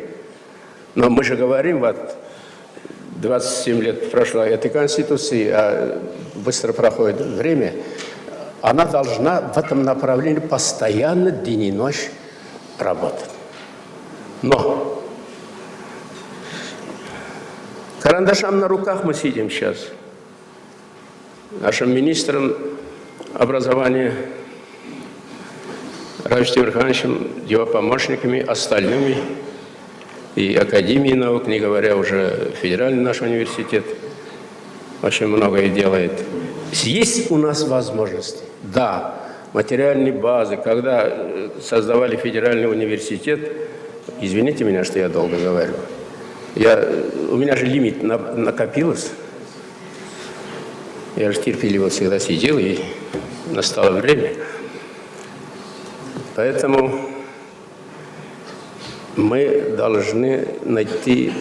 Но мы же говорим, вот 27 лет прошло этой Конституции, а быстро проходит время. Она должна в этом направлении постоянно, день и ночь работать. Но карандашом на руках мы сидим сейчас. Нашим министром образования Равичем Тимирхановичем, его помощниками, остальными, и Академией наук, не говоря уже федеральный наш университет, очень многое делает. Есть у нас возможности. Да, материальные базы. Когда создавали федеральный университет, извините меня, что я долго говорю, у меня же лимит накопилось. Я же терпеливо всегда сидел, и настало время. Поэтому мы должны найти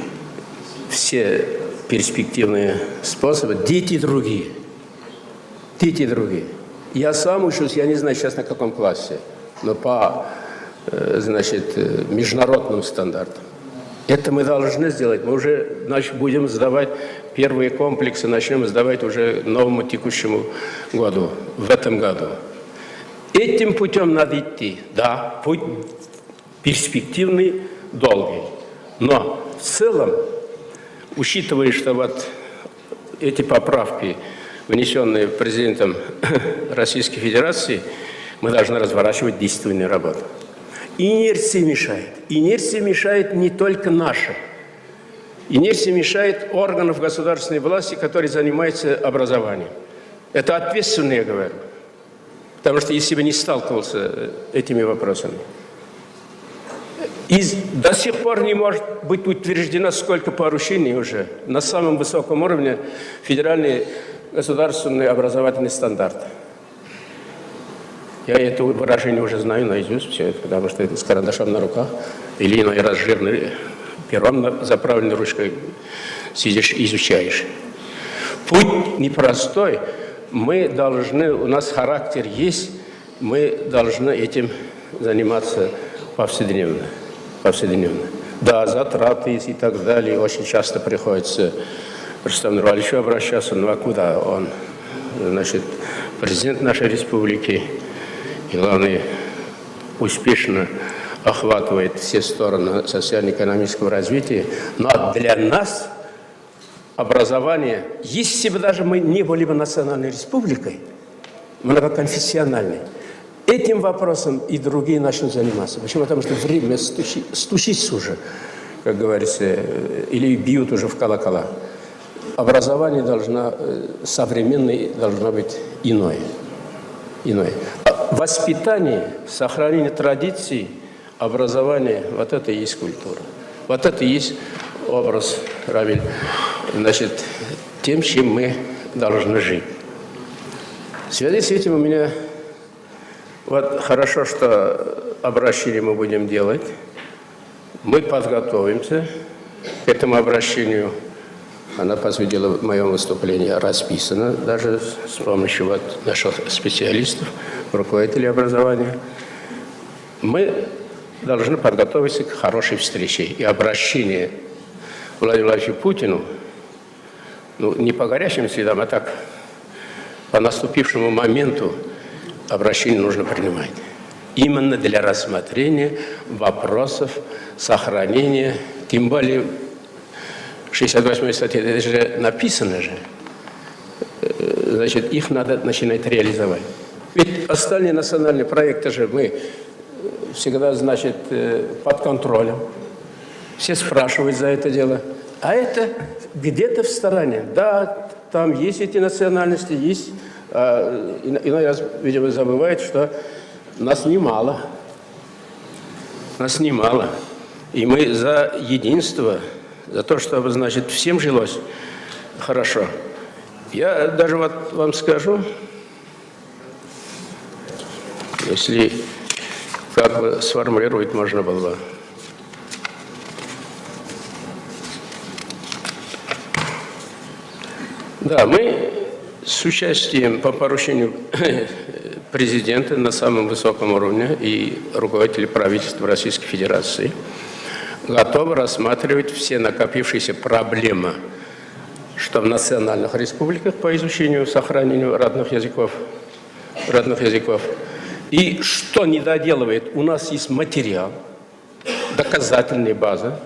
все перспективные способы. Дети другие. Я сам учусь, я не знаю сейчас на каком классе, но по, значит, международным стандартам. Это мы должны сделать. Мы уже, значит, будем сдавать первые комплексы, начнем сдавать уже новому текущему году, в этом году. Этим путем надо идти. Да, путь перспективный, долгий. Но в целом, учитывая, что вот эти поправки, внесенные президентом Российской Федерации, мы должны разворачивать действенную работу. Инерция мешает. Инерция мешает не только наша. Инерция мешает органов государственной власти, которые занимаются образованием. Это ответственно, я говорю. Потому что если бы не сталкивался этими вопросами. И до сих пор не может быть утверждено сколько поручений уже на самом высоком уровне федеральный государственный образовательный стандарт. Я это выражение уже знаю наизусть, все это, потому что это с карандашом на руках или иной раз жирным пером заправленной ручкой сидишь и изучаешь. Путь непростой. Мы должны, у нас характер есть, мы должны этим заниматься повседневно. Да, затраты есть и так далее. Очень часто приходится Рустаму Нураличу обращаться, ну а куда он? Значит, президент нашей республики, и главное, успешно охватывает все стороны социально-экономического развития. Но для нас образование, если бы даже мы не были бы национальной республикой, многоконфессиональной, этим вопросом и другие начнут заниматься. Почему? Потому что время стучится уже, как говорится, или бьют уже в колокола. Образование современное должно быть иное. Воспитание, сохранение традиций, образование, вот это и есть культура. Вот это и есть образ, Равиль, значит, тем, чем мы должны жить. В связи с этим у меня, вот хорошо, что обращение мы будем делать. Мы подготовимся к этому обращению. Она, по сути дела, в моем выступлении расписана, даже с помощью вот наших специалистов, руководителей образования. Мы должны подготовиться к хорошей встрече. И обращение Владимиру Владимировичу Путину, не по горячим следам, а так, по наступившему моменту обращение нужно принимать. Именно для рассмотрения вопросов сохранения, тем более 68-й статье, это же написано же, значит, их надо начинать реализовать. Ведь остальные национальные проекты же мы всегда, значит, под контролем. Все спрашивают за это дело. А это где-то в стороне. Да, там есть эти национальности, есть. Иной раз, видимо, забывают, что нас немало. Нас немало. И мы за единство, за то, чтобы, значит, всем жилось хорошо. Я даже вот вам скажу, если как бы сформулировать можно было бы. Да, мы с участием по поручению президента на самом высоком уровне и руководителей правительства Российской Федерации готовы рассматривать все накопившиеся проблемы, что в национальных республиках по изучению, сохранению родных языков, и что не доделывает, у нас есть материал, доказательная база,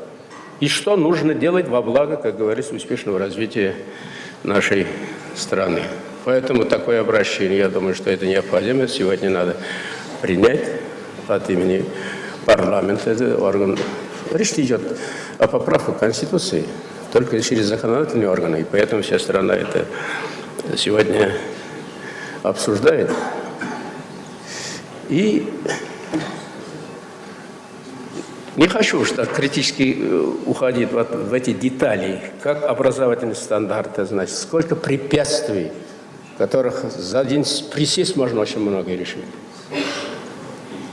и что нужно делать во благо, как говорится, успешного развития нашей страны. Поэтому такое обращение, я думаю, что это необходимо. Сегодня надо принять от имени парламента, это орган. Речь идет о поправке Конституции только через законодательные органы, и поэтому вся страна это сегодня обсуждает. И не хочу, что критически уходить в эти детали, как образовательные стандарты, значит, сколько препятствий, которых за один присест можно очень много решить.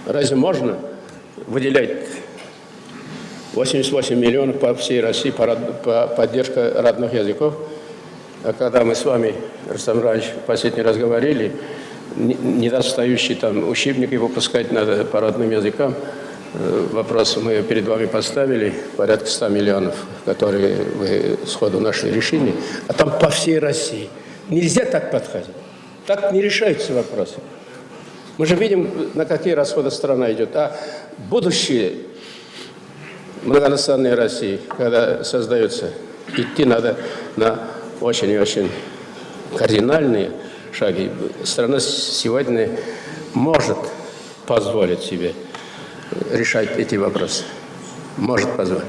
Разве можно выделять 88 миллионов по всей России по поддержке родных языков? А когда мы с вами, Рустам Иванович, в последний раз говорили, недостающий там учебники выпускать надо по родным языкам, вопрос мы перед вами поставили, порядка 100 миллионов, которые вы сходу нашли решение, а там по всей России. Нельзя так подходить. Так не решаются вопросы. Мы же видим, на какие расходы страна идет. А будущее многонациональной России, когда создается, идти надо на очень и очень кардинальные шаги. Страна сегодня может позволить себе решать эти вопросы. Может позволить.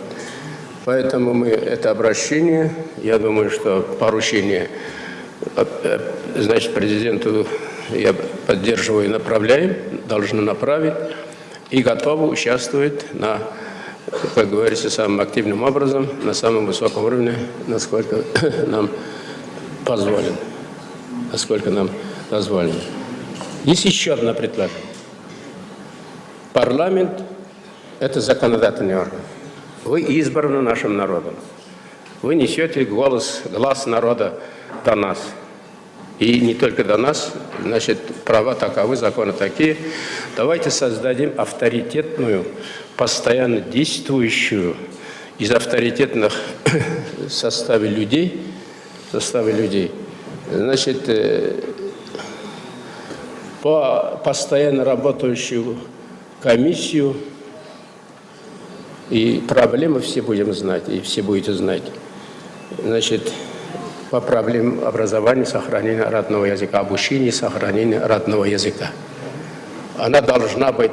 Поэтому мы это обращение, я думаю, что поручение, значит, президенту я поддерживаю и направляем, должны направить и готовы участвовать на, как говорится, самым активным образом, на самом высоком уровне, насколько нам позволено. Насколько нам позволено. Есть еще одно предложение. Парламент – это законодательный орган. Вы избраны нашим народом. Вы несете глаз народа до нас. И не только до нас, значит, права таковы, законы такие. Давайте создадим авторитетную, постоянно действующую из авторитетных составе людей, значит, по постоянно работающую комиссию, и проблемы все будем знать, и все будете знать. Значит, по проблемам образования, сохранения родного языка, обучения и сохранения родного языка. она должна быть,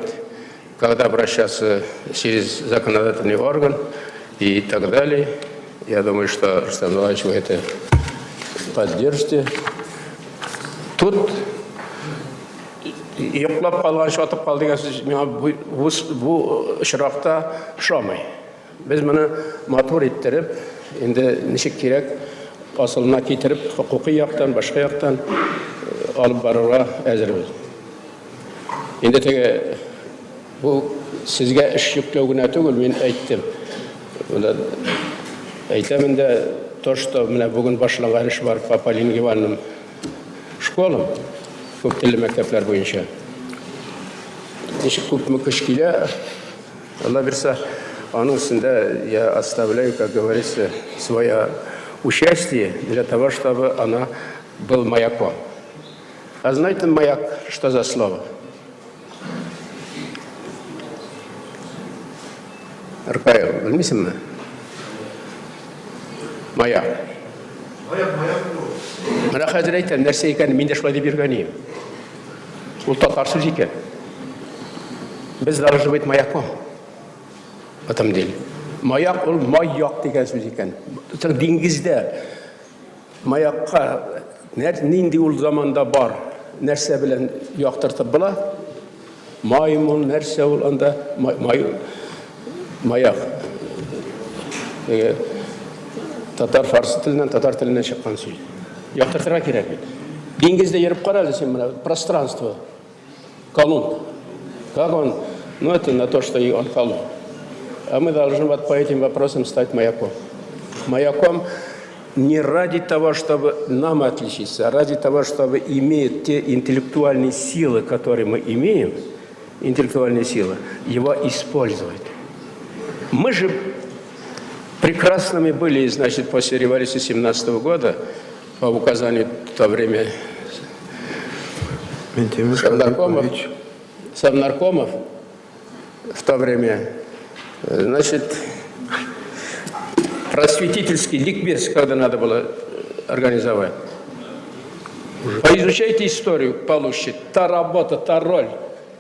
когда обращаться через законодательный орган и так далее. Я думаю, что, Рустам Иванович, вы это поддержите. Тут еқлап қалған шатып қалды деген сөз бұл шырақта ұшамай. Біз мұны мотор еттіріп, енді нешік керек асылына кетіріп, құқықи яқтан, башқа яқтан алып баруға әзірбіз. Енді теге бұл сізге іш жүктеугіне түгіл, мен айттым. Айтамын да, то, что бүгін башыланған іш бар по полингвальным школам, көп тілі мектеплер бойынша. Нешік көп мүкіш келе, Алла берса, onun üstünde я оставляю, как говорится, свое участие для того, чтобы она был маяком. А знаете, маяк, что за слово? РКЛ, білмейсің ме? Маяк. Мына қазір айтам, нәрсе екен, мен де шылай деп ергенейім. Ол татар сөз екен. Біз должны быть маяком. В этом деле. Маяк, ол маяк деген сөз екен. Деңгізде маякқа нендей ол заманда бар нәрсе білен яқтыртып бұла, маймыл нәрсе ол анда маяк. Татар фарсы тілінен, татар тілінен шыққан сөз. Яқтыртыра керек. Деңгізде еріп қарады сен мына пространство. Колумб. Как он? Ну, это на то, что и он колумб. А мы должны вот по этим вопросам стать маяком. Маяком не ради того, чтобы нам отличиться, а ради того, чтобы иметь те интеллектуальные силы, которые мы имеем, интеллектуальные силы, его использовать. Мы же прекрасными были, значит, после революции 17 года, по указанию в то время совнаркомов в то время, значит, просветительский ликбез, когда надо было организовать. Поизучайте историю, получите. Та работа, та роль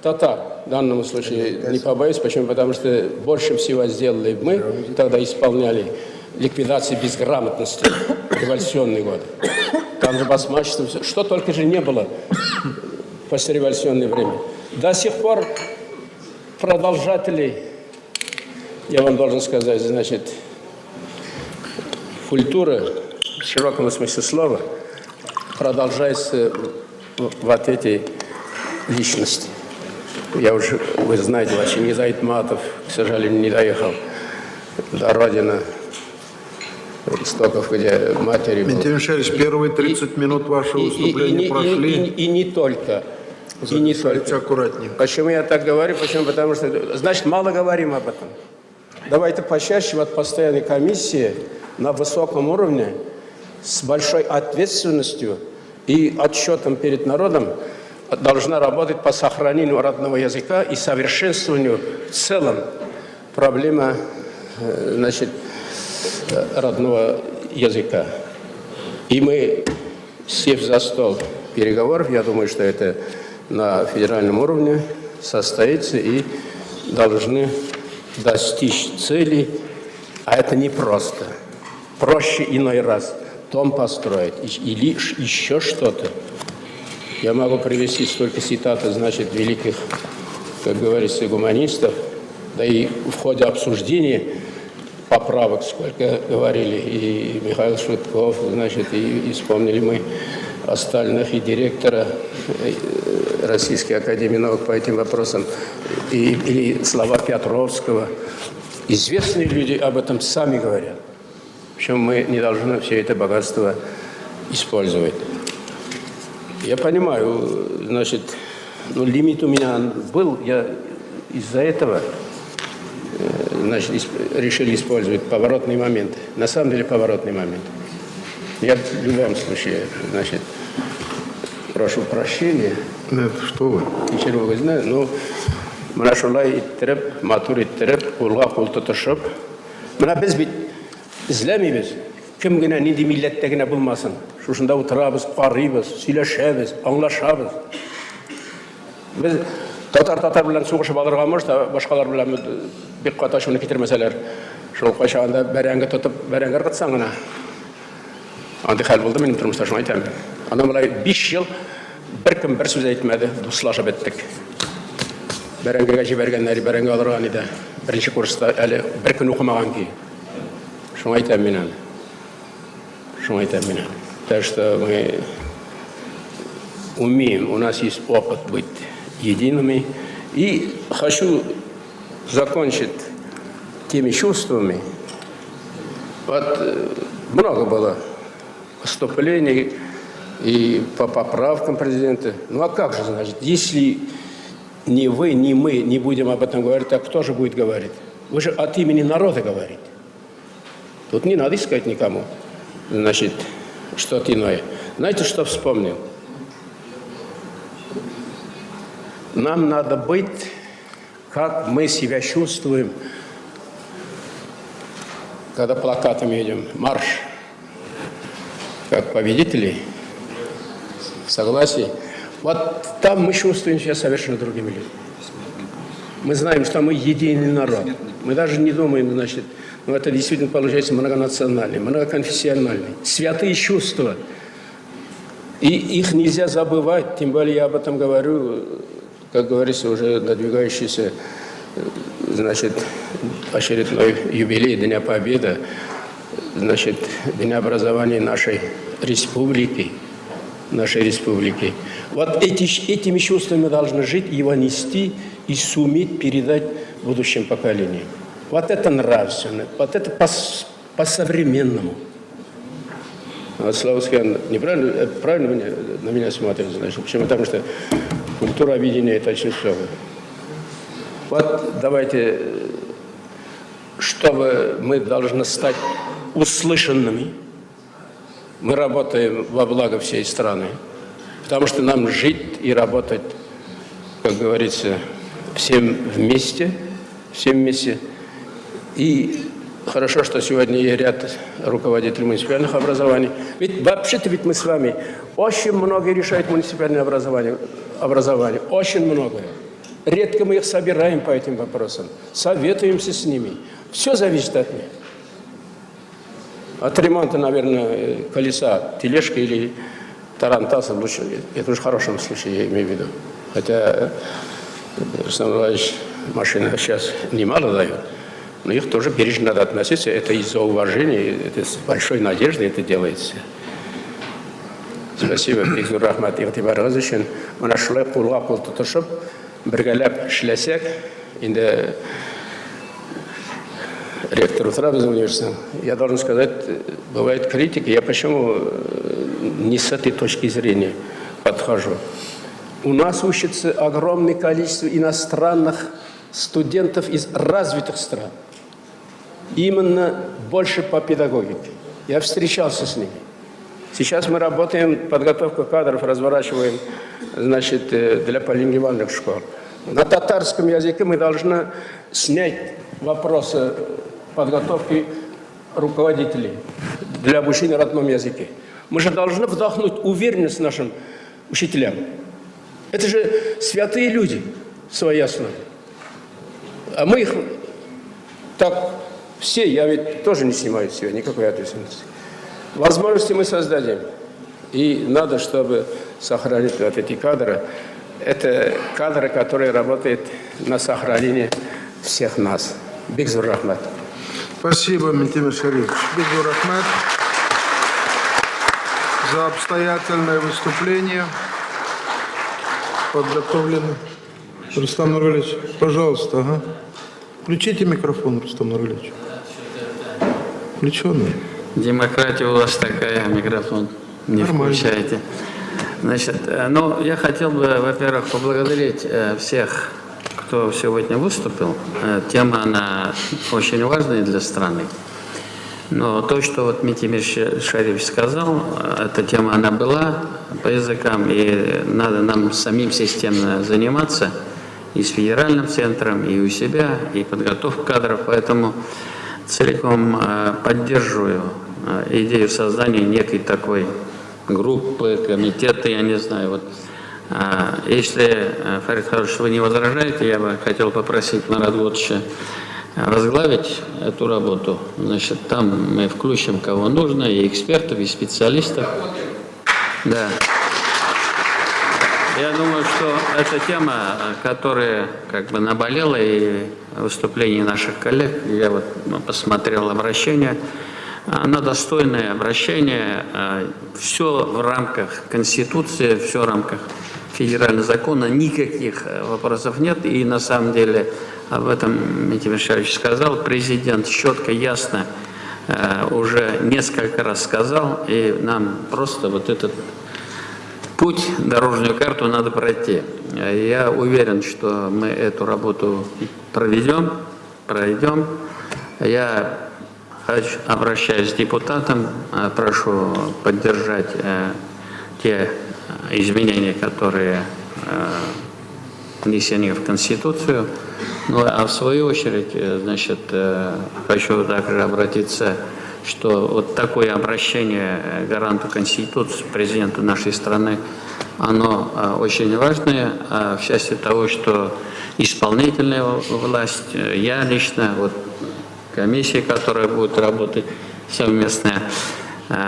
татар, в данном случае не побоюсь, почему? Потому что больше всего сделали мы, тогда исполняли ликвидацию безграмотности, революционный год. Там же басмачество, что только же не было в послереволюционное время. До сих пор продолжатели, я вам должен сказать, значит, культура, в широком смысле слова, продолжается вот эти личности. Я уже, вы знаете, Чингиз Айтматов, к сожалению, не доехал до родины истоков, где матери... Дмитрий Михайлович, первые 30 минут вашего выступления прошли. И не только. И не только. Аккуратнее. Почему я так говорю? Почему? Потому что, значит, мало говорим об этом. Давайте почаще вот постоянной комиссии на высоком уровне с большой ответственностью и отчетом перед народом должна работать по сохранению родного языка и совершенствованию в целом проблемы, значит, родного языка. И мы, сев за стол переговоров, я думаю, что это на федеральном уровне состоится и должны достичь цели, а это непросто. Проще иной раз дом построить или еще что-то. Я могу привести столько цитат, значит, великих, как говорится, гуманистов, да и в ходе обсуждения поправок, сколько говорили, и Михаил Шутков, значит, и вспомнили мы остальных, и директора Российской академии наук по этим вопросам, и слова Петровского. Известные люди об этом сами говорят. Причем мы не должны все это богатство использовать. Я понимаю, значит, ну, лимит у меня был, я из-за этого, значит, решили использовать поворотный момент. На самом деле поворотный момент. Я в любом случае, значит, прошу прощения. Нет, что вы? Ничего не знаю, но Марашулай иттереп, матур иттереп, улга кул тотышып. Мына без бит излемейбез. Кем генә нинди милләттә генә булмасын. Шушында утырабыз, карыйбыз, сөйләшәбез, аңлашабыз. Без Татар белән сугышып алырга может, башкалар белән бик каты шуны китермәсәләр. Шул кайчагында бәрәңге тотып, бәрәңге ыргытсаң гына. Андый хәл булды минем тормышта, шуны әйтәм. Аны болай 5 ел беркем бер сүз әйтмәде, дуслашып беттек. Бәрәңгегә җибәргәннәр, бәрәңге алырга иде. Беренче курста әле бер көн укымаган ки. Шуны әйтәм мин аны. Шуны әйтәм мин. Так что мы умеем, у нас есть опыт быть едиными. И хочу закончить теми чувствами. Вот много было выступлений и по поправкам президента. Ну а как же, значит, если ни вы, ни мы не будем об этом говорить, так кто же будет говорить? Вы же от имени народа говорите. Тут не надо искать никому, значит, что-то иное. Знаете, что вспомнил? Нам надо быть, как мы себя чувствуем, когда плакатами идем, марш, как победители, согласие. Вот там мы чувствуем себя совершенно другими людьми. Мы знаем, что мы единый народ. Мы даже не думаем, значит, ну это действительно получается многонациональный, многоконфессиональный. Святые чувства. И их нельзя забывать, тем более я об этом говорю, как говорится, уже надвигающийся, значит, очередной юбилей Дня Победы, значит, Дня образования нашей республики. Вот этими чувствами мы должны жить, его нести и суметь передать будущим поколениям. Вот это нравственно, вот это по-современному. Вот Славутский, неправильно, правильно на меня смотрит, значит, почему? Потому что культура объединяет очень все. Вот давайте, чтобы мы должны стать услышанными, мы работаем во благо всей страны, потому что нам жить и работать, как говорится, всем вместе. И хорошо, что сегодня есть ряд руководителей муниципальных образований. Ведь вообще-то мы с вами очень многое решает муниципальное образование, очень многое. Редко мы их собираем по этим вопросам, советуемся с ними. Все зависит от них. От ремонта, наверное, колеса, тележки или тарантаса лучше. Это уж в хорошем случае, я имею в виду. Хотя, Руслан Николаевич, машины сейчас немало дают, но их тоже бережно надо относиться. Это из-за уважения, это с большой надеждой это делается. Спасибо, Бигзур Рахмат Игтибарыңыз үшін. Мына шулай қолға қол тұтышып, біргәләп эшләсәк, инде ректор Утравы университета, я должен сказать, бывает критика, я почему не с этой точки зрения подхожу. У нас учится огромное количество иностранных студентов из развитых стран. Именно больше по педагогике. Я встречался с ними. Сейчас мы работаем, подготовку кадров разворачиваем, значит, для полингвальных школ. На татарском языке мы должны снять вопросы подготовки руководителей для обучения на родном языке. Мы же должны вдохнуть уверенность нашим учителям. Это же святые люди в своей основе. А мы их так все, я ведь тоже не снимаю с себя никакой ответственности. Возможности мы создадим. И надо, чтобы сохранить вот эти кадры. Это кадры, которые работают на сохранение всех нас. Бигзур Рахмат. Спасибо, Ментимир Шарипович. Бигзур Рахмат за обстоятельное выступление. Подготовлено. Рустам Нургалевич, пожалуйста. Ага. Включите микрофон, Рустам Нургалевич. Включенный. Демократия у вас такая, микрофон не Нормально. включаете. Значит, ну, я хотел бы, во-первых, поблагодарить всех, кто сегодня выступил. Тема, она очень важная для страны. Но то, что вот Ментимир Шарипович сказал, эта тема, она была по языкам, и надо нам самим системно заниматься и с федеральным центром, и у себя, и подготовка кадров. Поэтому целиком поддерживаю идею создания некой такой группы, комитета, я не знаю, вот, Если, Фарид Харович, вы не возражаете, я бы хотел попросить Марат Готовича возглавить эту работу. Значит, там мы включим кого нужно, и экспертов, и специалистов. Да. Я думаю, что эта тема, которая как бы наболела, и выступление наших коллег, я вот посмотрел обращение, она достойное обращение, все в рамках Конституции, все в рамках федерального закона, никаких вопросов нет, и на самом деле об этом Митя Мишарович сказал, президент четко, ясно уже несколько раз сказал, и нам просто вот этот путь, дорожную карту надо пройти. Я уверен, что мы эту работу пройдем. Я обращаюсь к депутатам, прошу поддержать те изменения, которые внесены в Конституцию. Ну, а в свою очередь, значит, хочу также обратиться, что вот такое обращение к гаранту Конституции, президенту нашей страны, оно очень важное, в части того, что исполнительная власть, я лично, вот комиссия, которая будет работать совместно,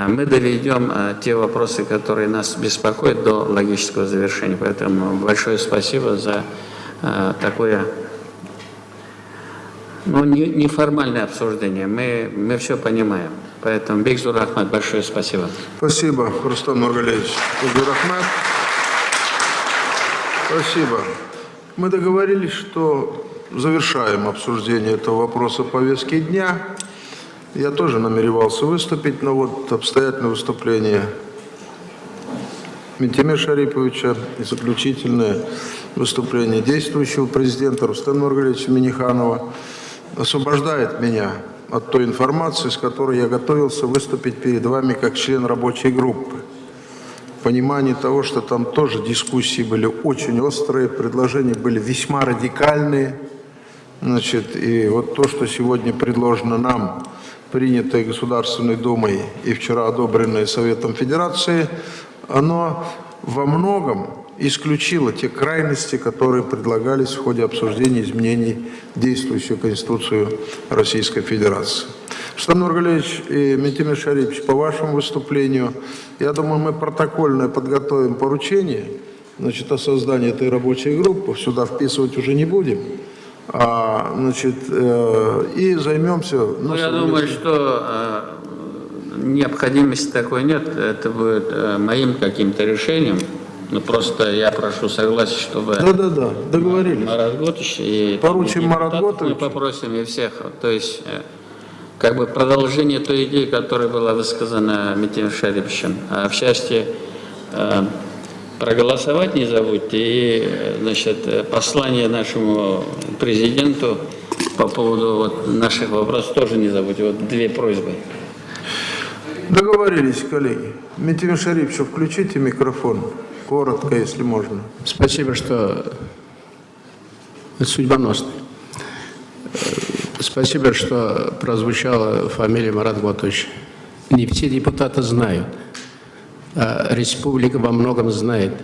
мы доведем те вопросы, которые нас беспокоят, до логического завершения. Поэтому большое спасибо за такое, ну, неформальное обсуждение. Мы все понимаем. Поэтому, Бекзур Ахмад, большое спасибо. Спасибо, Рустам Нургалиевич. Бекзур Ахмад. Спасибо. Мы договорились, что завершаем обсуждение этого вопроса повестки дня. Я тоже намеревался выступить, но вот обстоятельное выступление Митимира Шариповича и заключительное выступление действующего президента Рустема Нургалиевича Минниханова освобождает меня от той информации, с которой я готовился выступить перед вами как член рабочей группы. Понимание того, что там тоже дискуссии были очень острые, предложения были весьма радикальные. Значит, и вот то, что сегодня предложено нам, принятое Государственной Думой и вчера одобренное Советом Федерации, оно во многом исключило те крайности, которые предлагались в ходе обсуждения изменений в действующую Конституцию Российской Федерации. Рустам Нургалиевич и Митимир Шарипович, по вашему выступлению, я думаю, мы протокольно подготовим поручение, значит, о создании этой рабочей группы, сюда вписывать уже не будем, значит, и займемся... Ну, я думаю, что необходимости такой нет, это будет моим каким-то решением. Ну, просто я прошу согласия, чтобы... Да, договорились. Марат Готович и... Поручим Марат Готовичу. Мы попросим и всех, то есть, как бы продолжение той идеи, которая была высказана Митимиром Шариповичем. А в части проголосовать не забудьте, и, значит, послание нашему президенту по поводу вот наших вопросов тоже не забудьте. Вот две просьбы. Договорились, коллеги. Митимир Шарипович, включите микрофон. Коротко, если можно. Спасибо, что это судьбоносно. Спасибо, что прозвучала фамилия Марат Готович. Не все депутаты знают, а республика во многом знает.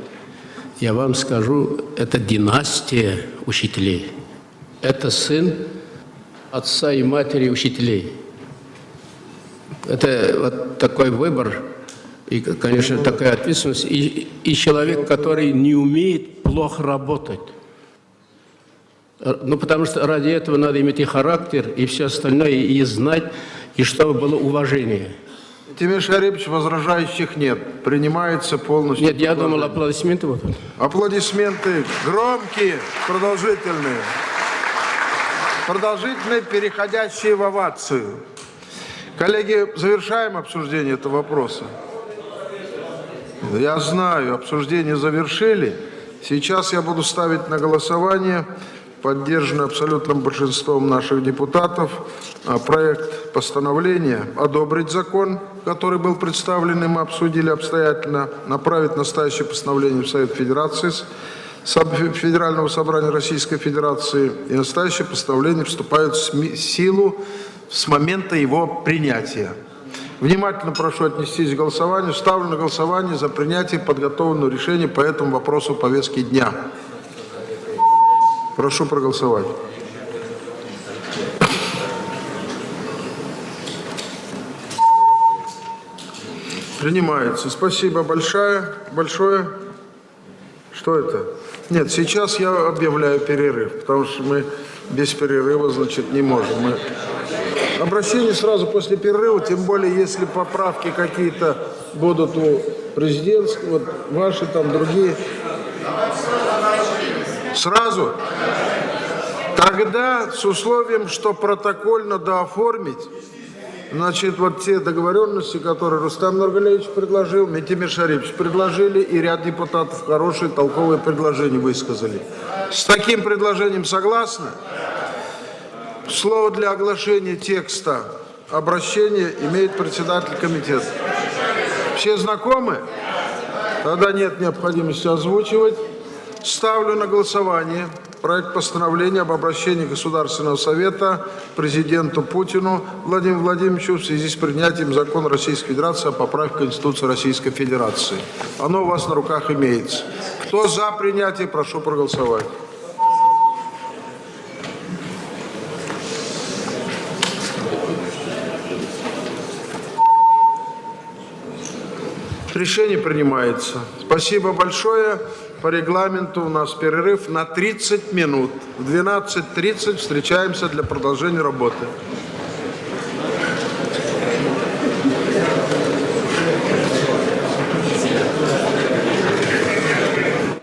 Я вам скажу, это династия учителей. Это сын отца и матери учителей. Это вот такой выбор. И, конечно, такая ответственность. И человек, который не умеет плохо работать. Ну, потому что ради этого надо иметь и характер, и все остальное, и знать, и чтобы было уважение. Митимир Шарипович, возражающих нет. Принимается полностью. Нет, я думал, аплодисменты вот. Аплодисменты громкие, продолжительные. Продолжительные, переходящие в овацию. Коллеги, завершаем обсуждение этого вопроса. Я знаю, обсуждение завершили. Сейчас я буду ставить на голосование, поддержанный абсолютным большинством наших депутатов, проект постановления одобрить закон, который был представлен, и мы обсудили обстоятельно, направить настоящее постановление в Совет Федерации, Федерального собрания Российской Федерации, и настоящее постановление вступает в силу с момента его принятия. Внимательно прошу отнестись к голосованию. Ставлю на голосование за принятие подготовленного решения по этому вопросу повестки дня. Прошу проголосовать. Принимается. Спасибо большое. Что это? Нет, сейчас я объявляю перерыв, потому что мы без перерыва, значит, не можем. Обращение сразу после перерыва, тем более, если поправки какие-то будут у президентского, вот ваши там, другие. Сразу? Тогда с условием, что протокольно дооформить, значит, вот те договоренности, которые Рустам Нургалиевич предложил, Митимир Шарипович предложили, и ряд депутатов хорошие, толковые предложения высказали. С таким предложением согласны? Слово для оглашения текста обращения имеет председатель комитета. Все знакомы? Тогда нет необходимости озвучивать. Ставлю на голосование проект постановления об обращении Государственного Совета президенту Путину Владимиру Владимировичу в связи с принятием закона Российской Федерации о поправке Конституции Российской Федерации. Оно у вас на руках имеется. Кто за принятие, прошу проголосовать. Решение принимается. Спасибо большое. По регламенту у нас перерыв на 30 минут. В 12:30 встречаемся для продолжения работы.